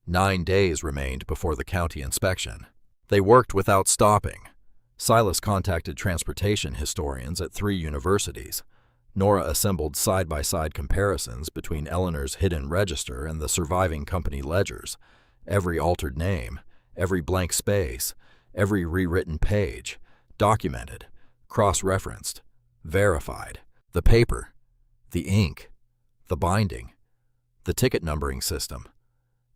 9 days remained before the county inspection. They worked without stopping. Silas contacted transportation historians at 3 universities. Nora assembled side-by-side comparisons between Eleanor's hidden register and the surviving company ledgers. Every altered name, every blank space, every rewritten page, documented, cross-referenced, verified. The paper, the ink, the binding, the ticket numbering system.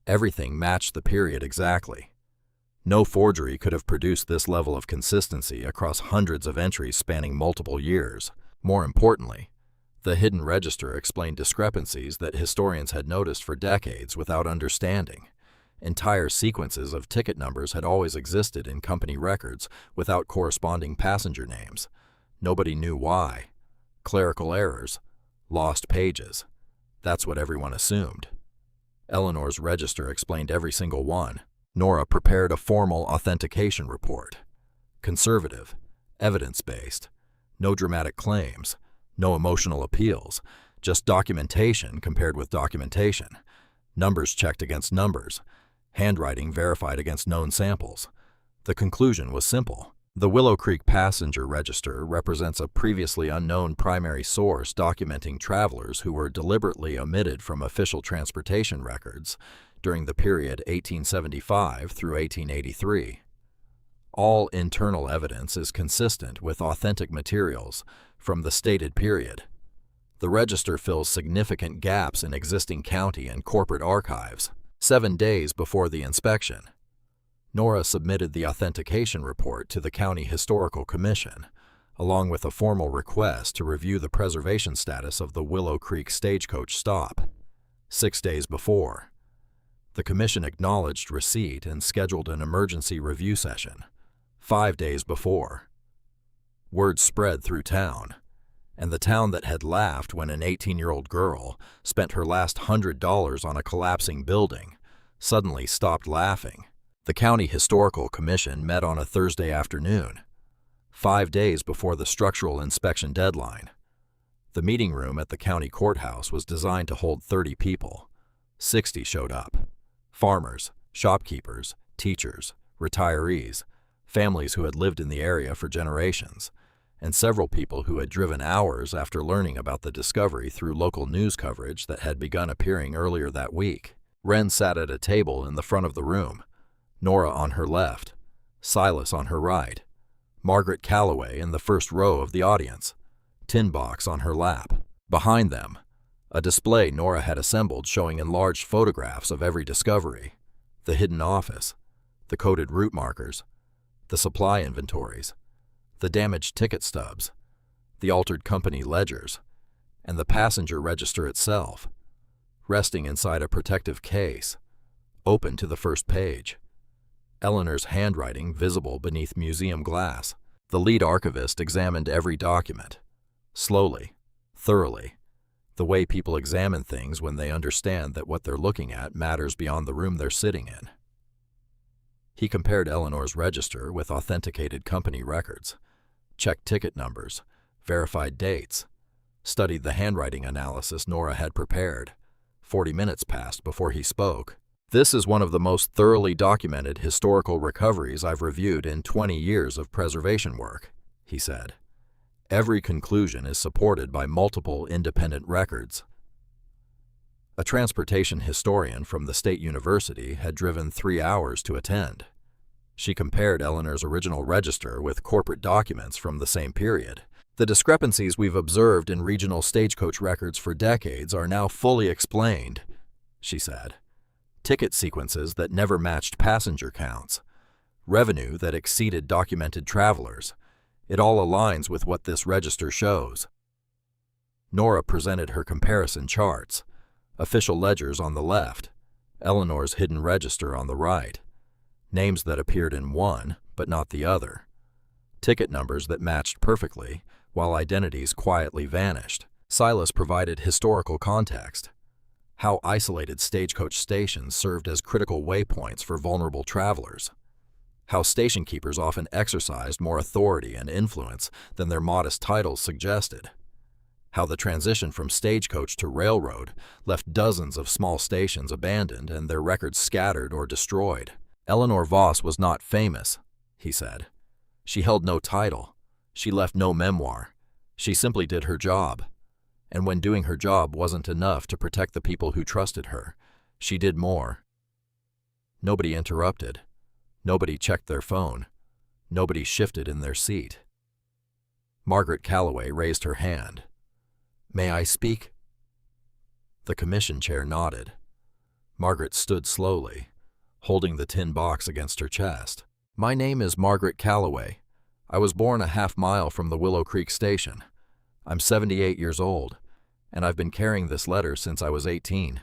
Everything matched the period exactly. No forgery could have produced this level of consistency across hundreds of entries spanning multiple years. More importantly, the hidden register explained discrepancies that historians had noticed for decades without understanding. Entire sequences of ticket numbers had always existed in company records without corresponding passenger names. Nobody knew why. Clerical errors, lost pages. That's what everyone assumed. Eleanor's register explained every single one. Nora prepared a formal authentication report. Conservative, evidence-based, no dramatic claims, no emotional appeals, just documentation compared with documentation, numbers checked against numbers, handwriting verified against known samples. The conclusion was simple. The Willow Creek passenger register represents a previously unknown primary source documenting travelers who were deliberately omitted from official transportation records during the period 1875 through 1883. All internal evidence is consistent with authentic materials from the stated period. The register fills significant gaps in existing county and corporate archives. 7 days before the inspection, Nora submitted the authentication report to the County Historical Commission, along with a formal request to review the preservation status of the Willow Creek Stagecoach stop. 6 days before, the commission acknowledged receipt and scheduled an emergency review session. 5 days before, word spread through town, and the town that had laughed when an 18-year-old girl spent her last $100 on a collapsing building suddenly stopped laughing. The County Historical Commission met on a Thursday afternoon, 5 days before the structural inspection deadline. The meeting room at the county courthouse was designed to hold 30 people. 60 showed up. Farmers, shopkeepers, teachers, retirees, families who had lived in the area for generations, and several people who had driven hours after learning about the discovery through local news coverage that had begun appearing earlier that week. Wren sat at a table in the front of the room, Nora on her left, Silas on her right, Margaret Calloway in the first row of the audience, Tin Box on her lap. Behind them, A display Nora had assembled showing enlarged photographs of every discovery: the hidden office, the coded route markers, the supply inventories, the damaged ticket stubs, the altered company ledgers, and the passenger register itself, resting inside a protective case, open to the first page. Eleanor's handwriting visible beneath museum glass. The lead archivist examined every document, slowly, thoroughly, the way people examine things when they understand that what they're looking at matters beyond the room they're sitting in. He compared Eleanor's register with authenticated company records, checked ticket numbers, verified dates, studied the handwriting analysis Nora had prepared. 40 minutes passed before he spoke. "This is one of the most thoroughly documented historical recoveries I've reviewed in 20 years of preservation work," he said. "Every conclusion is supported by multiple independent records." A transportation historian from the State University had driven 3 hours to attend. She compared Eleanor's original register with corporate documents from the same period. "The discrepancies we've observed in regional Stagecoach records for decades are now fully explained," she said. "Ticket sequences that never matched passenger counts, revenue that exceeded documented travelers. It all aligns with what this register shows." Nora presented her comparison charts, official ledgers on the left, Eleanor's hidden register on the right, names that appeared in one but not the other, ticket numbers that matched perfectly while identities quietly vanished. Silas provided historical context: how isolated Stagecoach stations served as critical waypoints for vulnerable travelers, how station keepers often exercised more authority and influence than their modest titles suggested, how the transition from stagecoach to railroad left dozens of small stations abandoned and their records scattered or destroyed. "Eleanor Voss was not famous," he said. "She held no title. She left no memoir. She simply did her job. And when doing her job wasn't enough to protect the people who trusted her, she did more." Nobody interrupted. Nobody checked their phone. Nobody shifted in their seat. Margaret Calloway raised her hand. "May I speak?" The commission chair nodded. Margaret stood slowly, holding the tin box against her chest. "My name is Margaret Calloway. I was born a half-mile from the Willow Creek station. I'm 78 years old, and I've been carrying this letter since I was 18.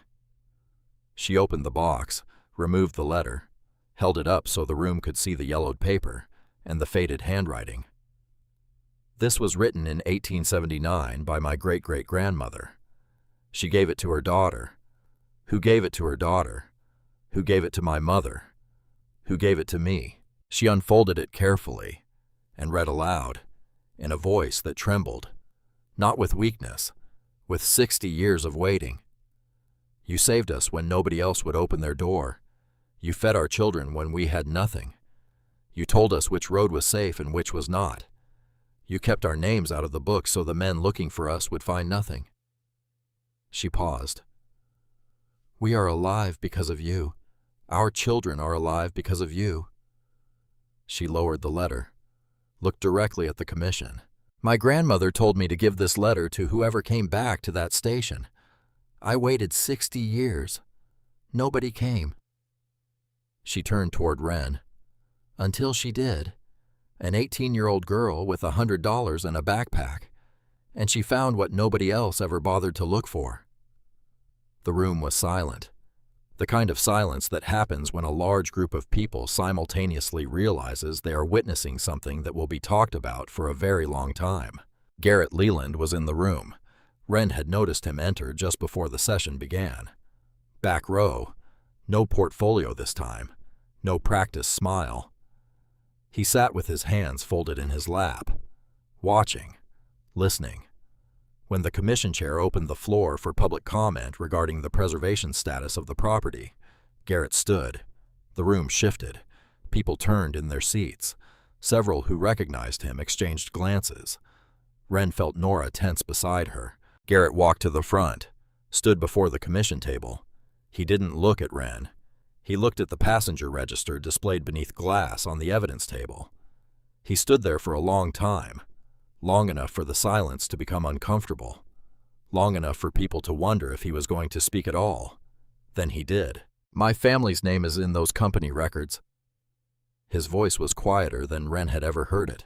She opened the box, removed the letter, held it up so the room could see the yellowed paper and the faded handwriting. "This was written in 1879 by my great-great-grandmother. She gave it to her daughter, who gave it to her daughter, who gave it to my mother, who gave it to me." She unfolded it carefully and read aloud, in a voice that trembled, not with weakness, with 60 years of waiting. "You saved us when nobody else would open their door. You fed our children when we had nothing. You told us which road was safe and which was not. You kept our names out of the book so the men looking for us would find nothing." She paused. "We are alive because of you. Our children are alive because of you." She lowered the letter, looked directly at the commission. "My grandmother told me to give this letter to whoever came back to that station. I waited 60 years. Nobody came." She turned toward Wren. "Until she did. An 18-year-old girl with $100 and a backpack, and she found what nobody else ever bothered to look for." The room was silent, the kind of silence that happens when a large group of people simultaneously realizes they are witnessing something that will be talked about for a very long time. Garrett Leland was in the room. Wren had noticed him enter just before the session began. Back row, no portfolio this time, no practiced smile. He sat with his hands folded in his lap, watching, listening. When the commission chair opened the floor for public comment regarding the preservation status of the property, Garrett stood. The room shifted. People turned in their seats. Several who recognized him exchanged glances. Wren felt Nora tense beside her. Garrett walked to the front, stood before the commission table. He didn't look at Wren. He looked at the passenger register displayed beneath glass on the evidence table. He stood there for a long time, long enough for the silence to become uncomfortable, long enough for people to wonder if he was going to speak at all. Then he did. "My family's name is in those company records." His voice was quieter than Wren had ever heard it,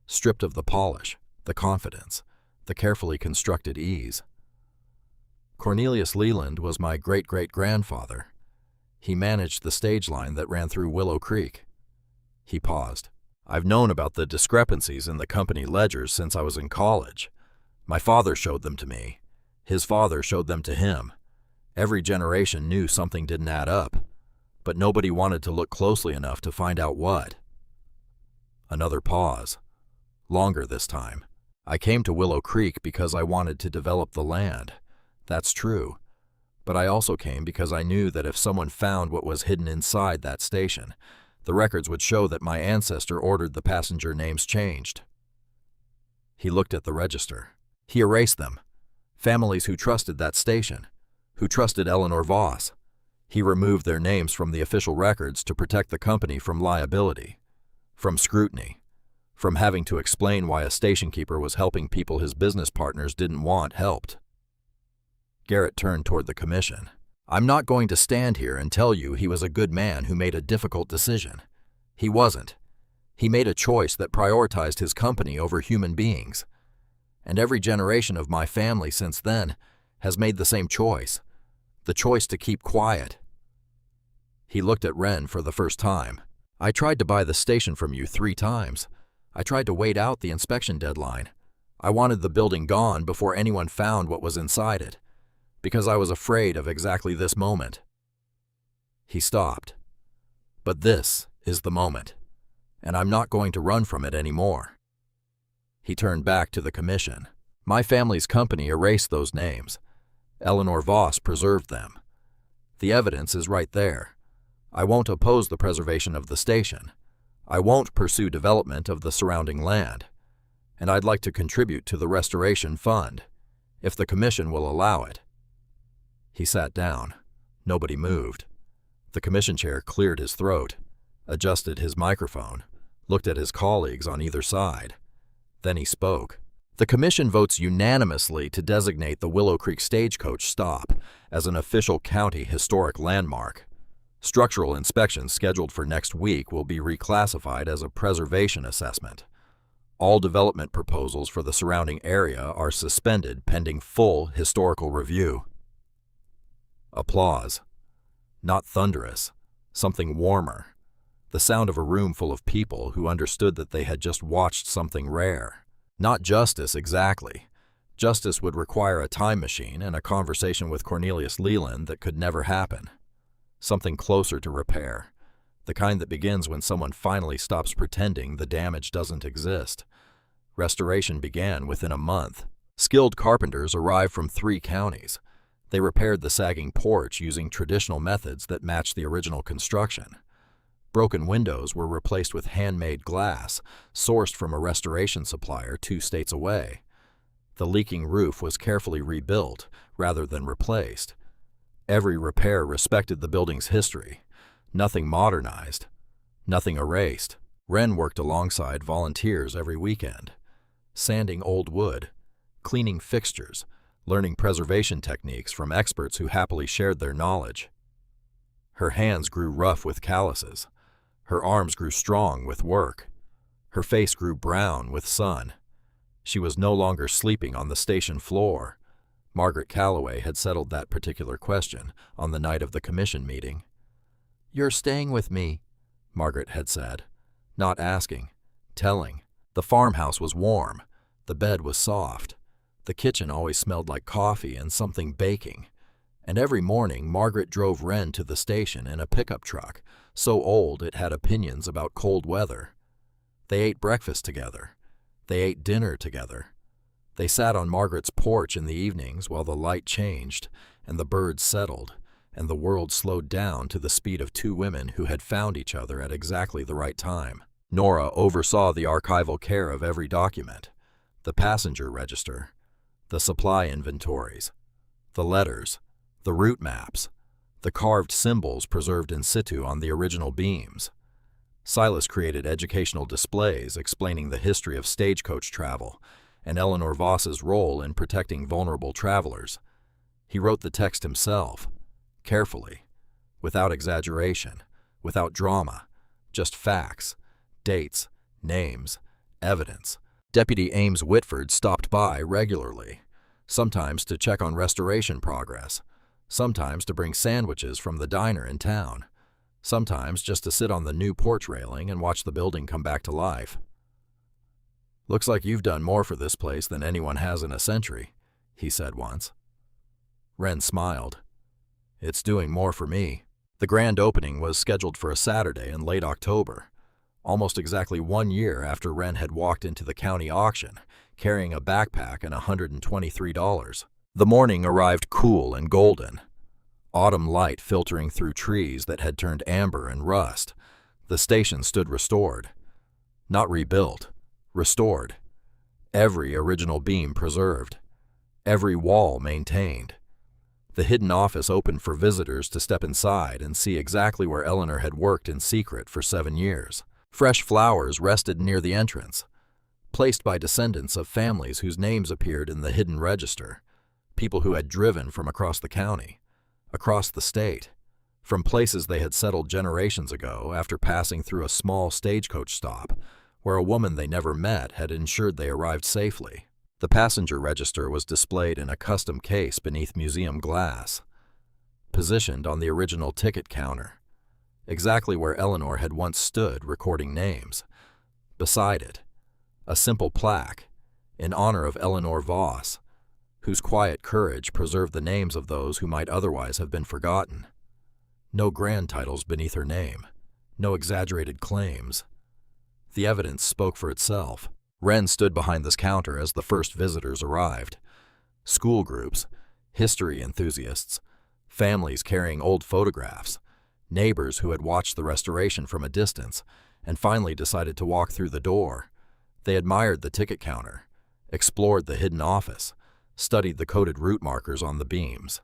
stripped of the polish, the confidence, the carefully constructed ease. "Cornelius Leland was my great-great-grandfather. He managed the stage line that ran through Willow Creek." He paused. "I've known about the discrepancies in the company ledgers since I was in college. My father showed them to me. His father showed them to him. Every generation knew something didn't add up, but nobody wanted to look closely enough to find out what." Another pause. Longer this time. "I came to Willow Creek because I wanted to develop the land. That's true. But I also came because I knew that if someone found what was hidden inside that station, the records would show that my ancestor ordered the passenger names changed." He looked at the register. He erased them. Families who trusted that station, who trusted Eleanor Voss. He removed their names from the official records to protect the company from liability, from scrutiny, from having to explain why a station keeper was helping people his business partners didn't want helped. Garrett turned toward the commission. "I'm not going to stand here and tell you he was a good man who made a difficult decision. He wasn't. He made a choice that prioritized his company over human beings. And every generation of my family since then has made the same choice, the choice to keep quiet." He looked at Wren for the first time. "I tried to buy the station from you 3 times. I tried to wait out the inspection deadline. I wanted the building gone before anyone found what was inside it, because I was afraid of exactly this moment." He stopped. "But this is the moment, and I'm not going to run from it anymore." He turned back to the commission. "My family's company erased those names. Eleanor Voss preserved them. The evidence is right there. I won't oppose the preservation of the station. I won't pursue development of the surrounding land. And I'd like to contribute to the restoration fund, if the commission will allow it." He sat down. Nobody moved. The commission chair cleared his throat, adjusted his microphone, looked at his colleagues on either side. Then he spoke. "The commission votes unanimously to designate the Willow Creek Stagecoach stop as an official county historic landmark. Structural inspections scheduled for next week will be reclassified as a preservation assessment. All development proposals for the surrounding area are suspended pending full historical review." Applause. Not thunderous, something warmer. The sound of a room full of people who understood that they had just watched something rare. Not justice exactly. Justice would require a time machine and a conversation with Cornelius Leland that could never happen. Something closer to repair, the kind that begins when someone finally stops pretending the damage doesn't exist. Restoration began within a month. Skilled carpenters arrived from 3 counties. They repaired the sagging porch using traditional methods that matched the original construction. Broken windows were replaced with handmade glass, sourced from a restoration supplier 2 states away. The leaking roof was carefully rebuilt rather than replaced. Every repair respected the building's history. Nothing modernized. Nothing erased. Wren worked alongside volunteers every weekend, sanding old wood, cleaning fixtures, learning preservation techniques from experts who happily shared their knowledge. Her hands grew rough with calluses. Her arms grew strong with work. Her face grew brown with sun. She was no longer sleeping on the station floor. Margaret Calloway had settled that particular question on the night of the commission meeting. "You're staying with me," Margaret had said, not asking, telling. The farmhouse was warm. The bed was soft. The kitchen always smelled like coffee and something baking. And every morning Margaret drove Wren to the station in a pickup truck, so old it had opinions about cold weather. They ate breakfast together. They ate dinner together. They sat on Margaret's porch in the evenings while the light changed and the birds settled and the world slowed down to the speed of 2 women who had found each other at exactly the right time. Nora oversaw the archival care of every document, the passenger register, the supply inventories, the letters, the route maps, the carved symbols preserved in situ on the original beams. Silas created educational displays explaining the history of stagecoach travel and Eleanor Voss's role in protecting vulnerable travelers. He wrote the text himself, carefully, without exaggeration, without drama, just facts, dates, names, evidence. Deputy Ames Whitford stopped by regularly, sometimes to check on restoration progress, sometimes to bring sandwiches from the diner in town, sometimes just to sit on the new porch railing and watch the building come back to life. "Looks like you've done more for this place than anyone has in a century," he said once. Wren smiled. "It's doing more for me." The grand opening was scheduled for a Saturday in late October, almost exactly 1 year after Wren had walked into the county auction, carrying a backpack and $123. The morning arrived cool and golden, autumn light filtering through trees that had turned amber and rust. The station stood restored. Not rebuilt, restored. Every original beam preserved. Every wall maintained. The hidden office opened for visitors to step inside and see exactly where Eleanor had worked in secret for 7 years. Fresh flowers rested near the entrance, placed by descendants of families whose names appeared in the hidden register, people who had driven from across the county, across the state, from places they had settled generations ago after passing through a small stagecoach stop where a woman they never met had ensured they arrived safely. The passenger register was displayed in a custom case beneath museum glass, positioned on the original ticket counter, exactly where Eleanor had once stood recording names. Beside it, a simple plaque in honor of Eleanor Voss, whose quiet courage preserved the names of those who might otherwise have been forgotten. No grand titles beneath her name, no exaggerated claims. The evidence spoke for itself. Wren stood behind this counter as the first visitors arrived. School groups, history enthusiasts, families carrying old photographs, neighbors who had watched the restoration from a distance and finally decided to walk through the door. They admired the ticket counter, explored the hidden office, studied the coded route markers on the beams,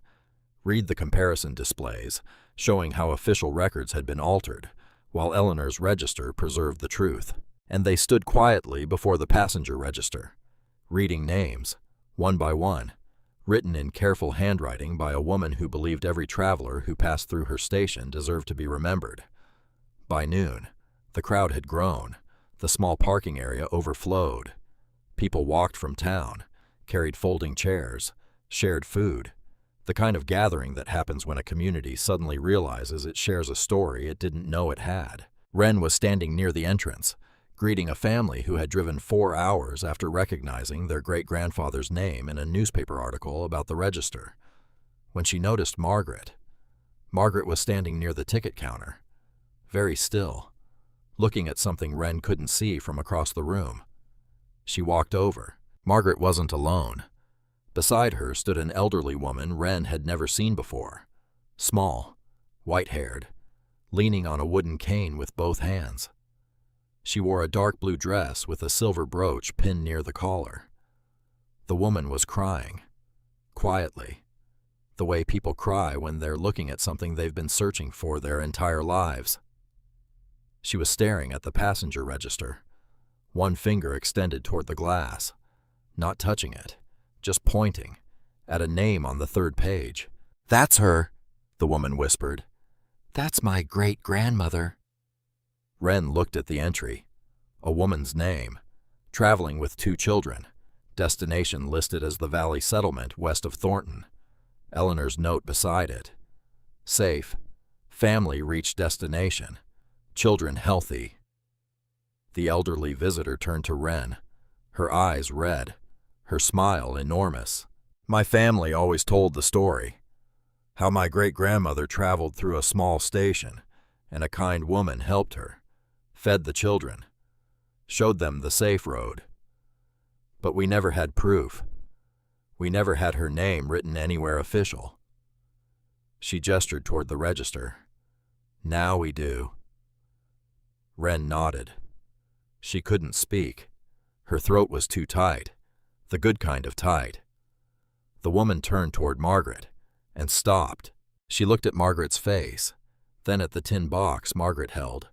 read the comparison displays showing how official records had been altered, while Eleanor's register preserved the truth. And they stood quietly before the passenger register, reading names, one by one, written in careful handwriting by a woman who believed every traveler who passed through her station deserved to be remembered. By noon, the crowd had grown. The small parking area overflowed. People walked from town, carried folding chairs, shared food, the kind of gathering that happens when a community suddenly realizes it shares a story it didn't know it had. Wren was standing near the entrance, greeting a family who had driven 4 hours after recognizing their great-grandfather's name in a newspaper article about the register, when she noticed Margaret. Margaret was standing near the ticket counter, very still, looking at something Wren couldn't see from across the room. She walked over. Margaret wasn't alone. Beside her stood an elderly woman Wren had never seen before, small, white-haired, leaning on a wooden cane with both hands. She wore a dark blue dress with a silver brooch pinned near the collar. The woman was crying, quietly, the way people cry when they're looking at something they've been searching for their entire lives. She was staring at the passenger register, one finger extended toward the glass, not touching it, just pointing at a name on the 3rd page. "That's her," the woman whispered. "That's my great-grandmother." Wren looked at the entry, a woman's name, traveling with 2 children, destination listed as the Valley Settlement west of Thornton, Eleanor's note beside it. Safe, family reached destination, children healthy. The elderly visitor turned to Wren, her eyes red, her smile enormous. "My family always told the story, how my great-grandmother traveled through a small station and a kind woman helped her, fed the children, showed them the safe road. But we never had proof. We never had her name written anywhere official." She gestured toward the register. "Now we do." Wren nodded. She couldn't speak. Her throat was too tight, the good kind of tight. The woman turned toward Margaret and stopped. She looked at Margaret's face, then at the tin box Margaret held,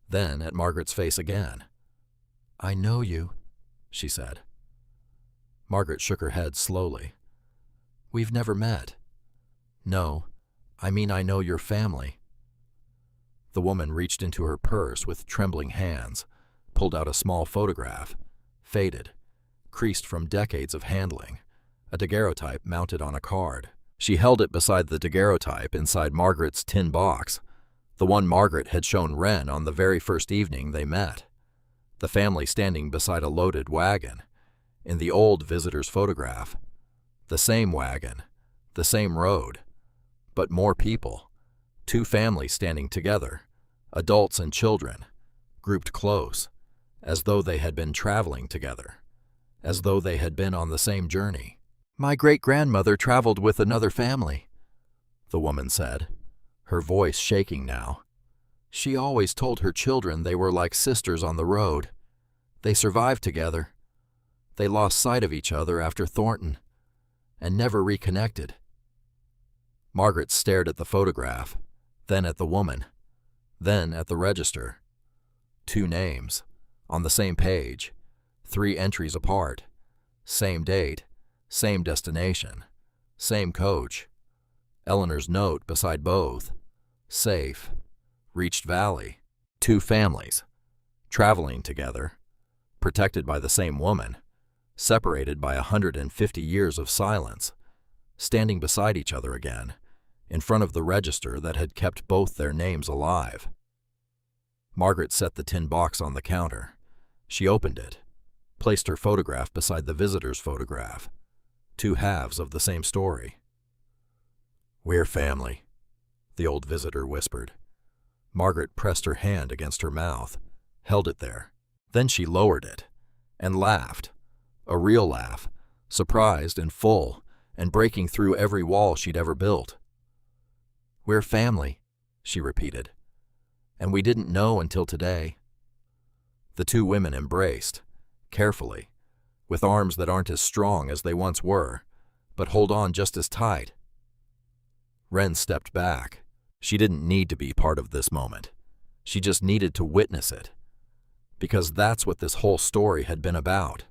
then at Margaret's face again. "I know you," she said. Margaret shook her head slowly. We've never met. No, I mean I know your family. The woman reached into her purse with trembling hands, pulled out a small photograph, faded, creased from decades of handling, a daguerreotype mounted on a card. She held it beside the daguerreotype inside Margaret's tin box, the one Margaret had shown Wren on the very first evening they met. The family standing beside a loaded wagon, in the old visitor's photograph. The same wagon, the same road, but more people. 2 families standing together, adults and children, grouped close, as though they had been traveling together, as though they had been on the same journey. My great-grandmother traveled with another family, the woman said, her voice shaking now. She always told her children they were like sisters on the road. They survived together. They lost sight of each other after Thornton, and never reconnected. Margaret stared at the photograph, then at the woman, then at the register. 2 names, on the same page, 3 entries apart, same date, same destination, same coach. Eleanor's note beside both. Safe. Reached Valley. 2 families. Traveling together. Protected by the same woman. Separated by 150 years of silence. Standing beside each other again, in front of the register that had kept both their names alive. Margaret set the tin box on the counter. She opened it, placed her photograph beside the visitor's photograph. 2 halves of the same story. We're family, the old visitor whispered. Margaret pressed her hand against her mouth, held it there. Then she lowered it, and laughed. A real laugh, surprised and full, and breaking through every wall she'd ever built. We're family, she repeated. And we didn't know until today. The 2 women embraced, carefully, with arms that aren't as strong as they once were, but hold on just as tight. Wren stepped back. She didn't need to be part of this moment. She just needed to witness it. Because that's what this whole story had been about.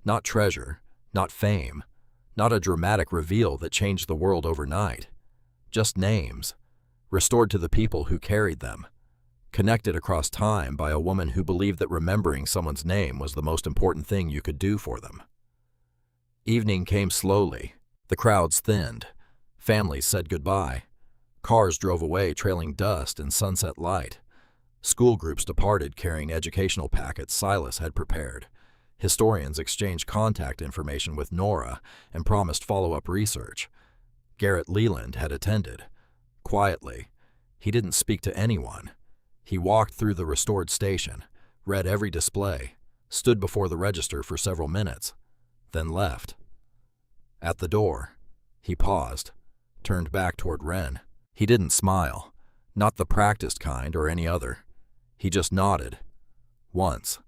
Not treasure, not fame, not a dramatic reveal that changed the world overnight. Just names, restored to the people who carried them, connected across time by a woman who believed that remembering someone's name was the most important thing you could do for them. Evening came slowly. The crowds thinned. Families said goodbye. Cars drove away trailing dust and sunset light. School groups departed carrying educational packets Silas had prepared. Historians exchanged contact information with Nora and promised follow-up research. Garrett Leland had attended. Quietly. He didn't speak to anyone. He walked through the restored station, read every display, stood before the register for several minutes, then left. At the door, he paused, turned back toward Wren. He didn't smile, not the practiced kind or any other. He just nodded. Once.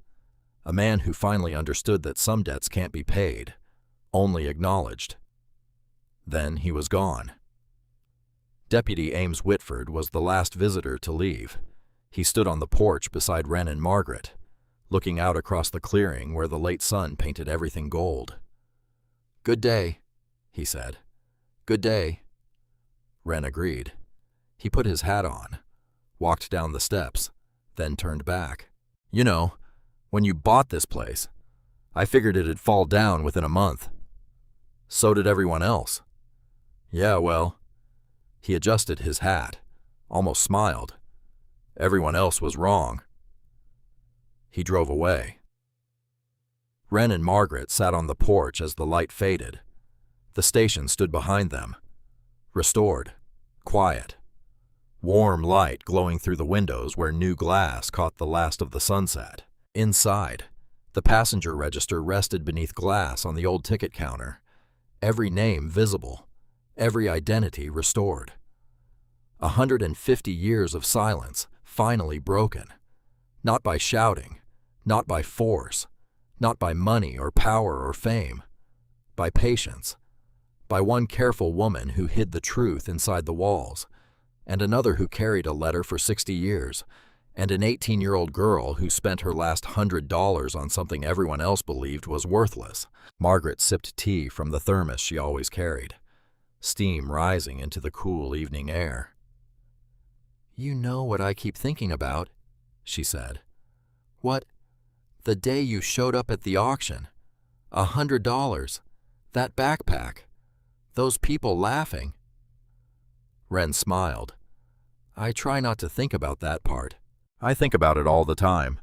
A man who finally understood that some debts can't be paid, only acknowledged. Then he was gone. Deputy Ames Whitford was the last visitor to leave. He stood on the porch beside Wren and Margaret, looking out across the clearing where the late sun painted everything gold. Good day, he said. Good day. Wren agreed. He put his hat on, walked down the steps, then turned back. You know, when you bought this place, I figured it'd fall down within a month. So did everyone else. Yeah, well. He adjusted his hat, almost smiled. Everyone else was wrong. He drove away. Wren and Margaret sat on the porch as the light faded. The station stood behind them. Restored. Quiet. Warm light glowing through the windows where new glass caught the last of the sunset. Inside, the passenger register rested beneath glass on the old ticket counter. Every name visible. Every identity restored. 150 years of silence finally broken. Not by shouting, not by force, not by money or power or fame. By patience. By one careful woman who hid the truth inside the walls, and another who carried a letter for 60 years, And an 18-year-old girl who spent her last $100 on something everyone else believed was worthless. Margaret sipped tea from the thermos she always carried, steam rising into the cool evening air. "You know what I keep thinking about," she said. "What? The day you showed up at the auction. $100. That backpack. Those people laughing." Wren smiled. "I try not to think about that part. I think about it all the time."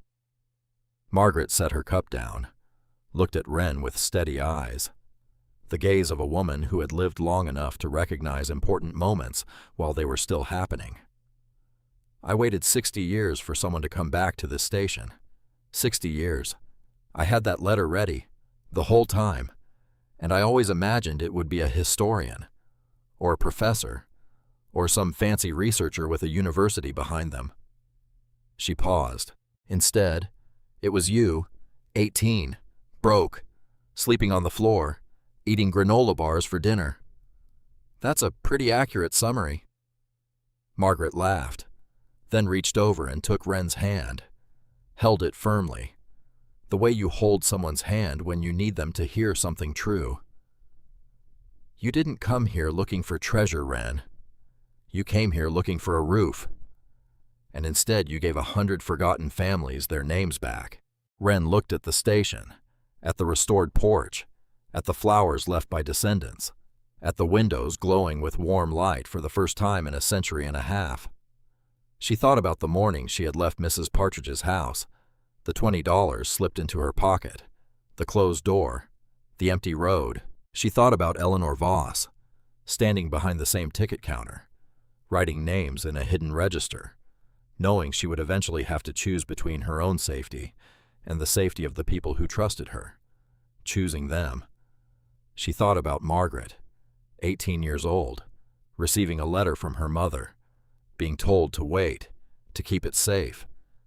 Margaret set her cup down, looked at Wren with steady eyes, the gaze of a woman who had lived long enough to recognize important moments while they were still happening. "I waited 60 years for someone to come back to this station. 60 years. I had that letter ready, the whole time, and I always imagined it would be a historian, or a professor, or some fancy researcher with a university behind them." She paused. "Instead, it was you, 18, broke, sleeping on the floor, eating granola bars for dinner. That's a pretty accurate summary." Margaret laughed, then reached over and took Wren's hand, held it firmly, the way you hold someone's hand when you need them to hear something true. "You didn't come here looking for treasure, Wren. You came here looking for a roof. And instead you gave 100 forgotten families their names back." Wren looked at the station, at the restored porch, at the flowers left by descendants, at the windows glowing with warm light for the first time in a century and a half. She thought about the morning she had left Mrs. Partridge's house, the $20 slipped into her pocket, the closed door, the empty road. She thought about Eleanor Voss, standing behind the same ticket counter, writing names in a hidden register, knowing she would eventually have to choose between her own safety and the safety of the people who trusted her, choosing them. She thought about Margaret, 18 years old, receiving a letter from her mother, being told to wait, to keep it safe,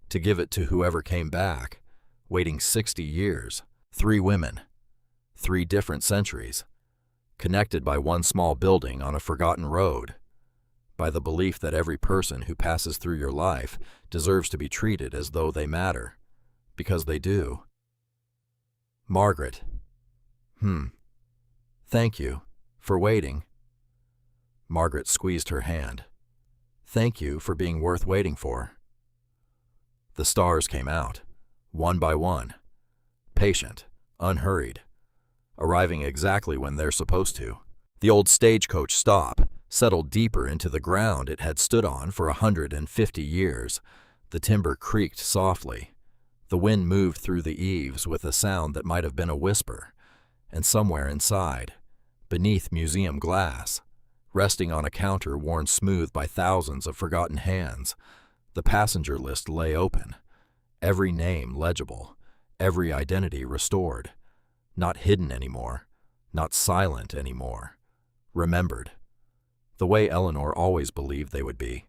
to give it to whoever came back, waiting 60 years, 3 women, 3 different centuries, connected by one small building on a forgotten road, by the belief that every person who passes through your life deserves to be treated as though they matter, because they do. Margaret. Thank you for waiting." Margaret squeezed her hand. "Thank you for being worth waiting for." The stars came out, one by one, patient, unhurried, arriving exactly when they're supposed to. The old stagecoach stop settled deeper into the ground it had stood on for 150 years. The timber creaked softly. The wind moved through the eaves with a sound that might have been a whisper, and somewhere inside, beneath museum glass, resting on a counter worn smooth by thousands of forgotten hands, the passenger list lay open, every name legible, every identity restored, not hidden anymore, not silent anymore, remembered, the way Eleanor always believed they would be.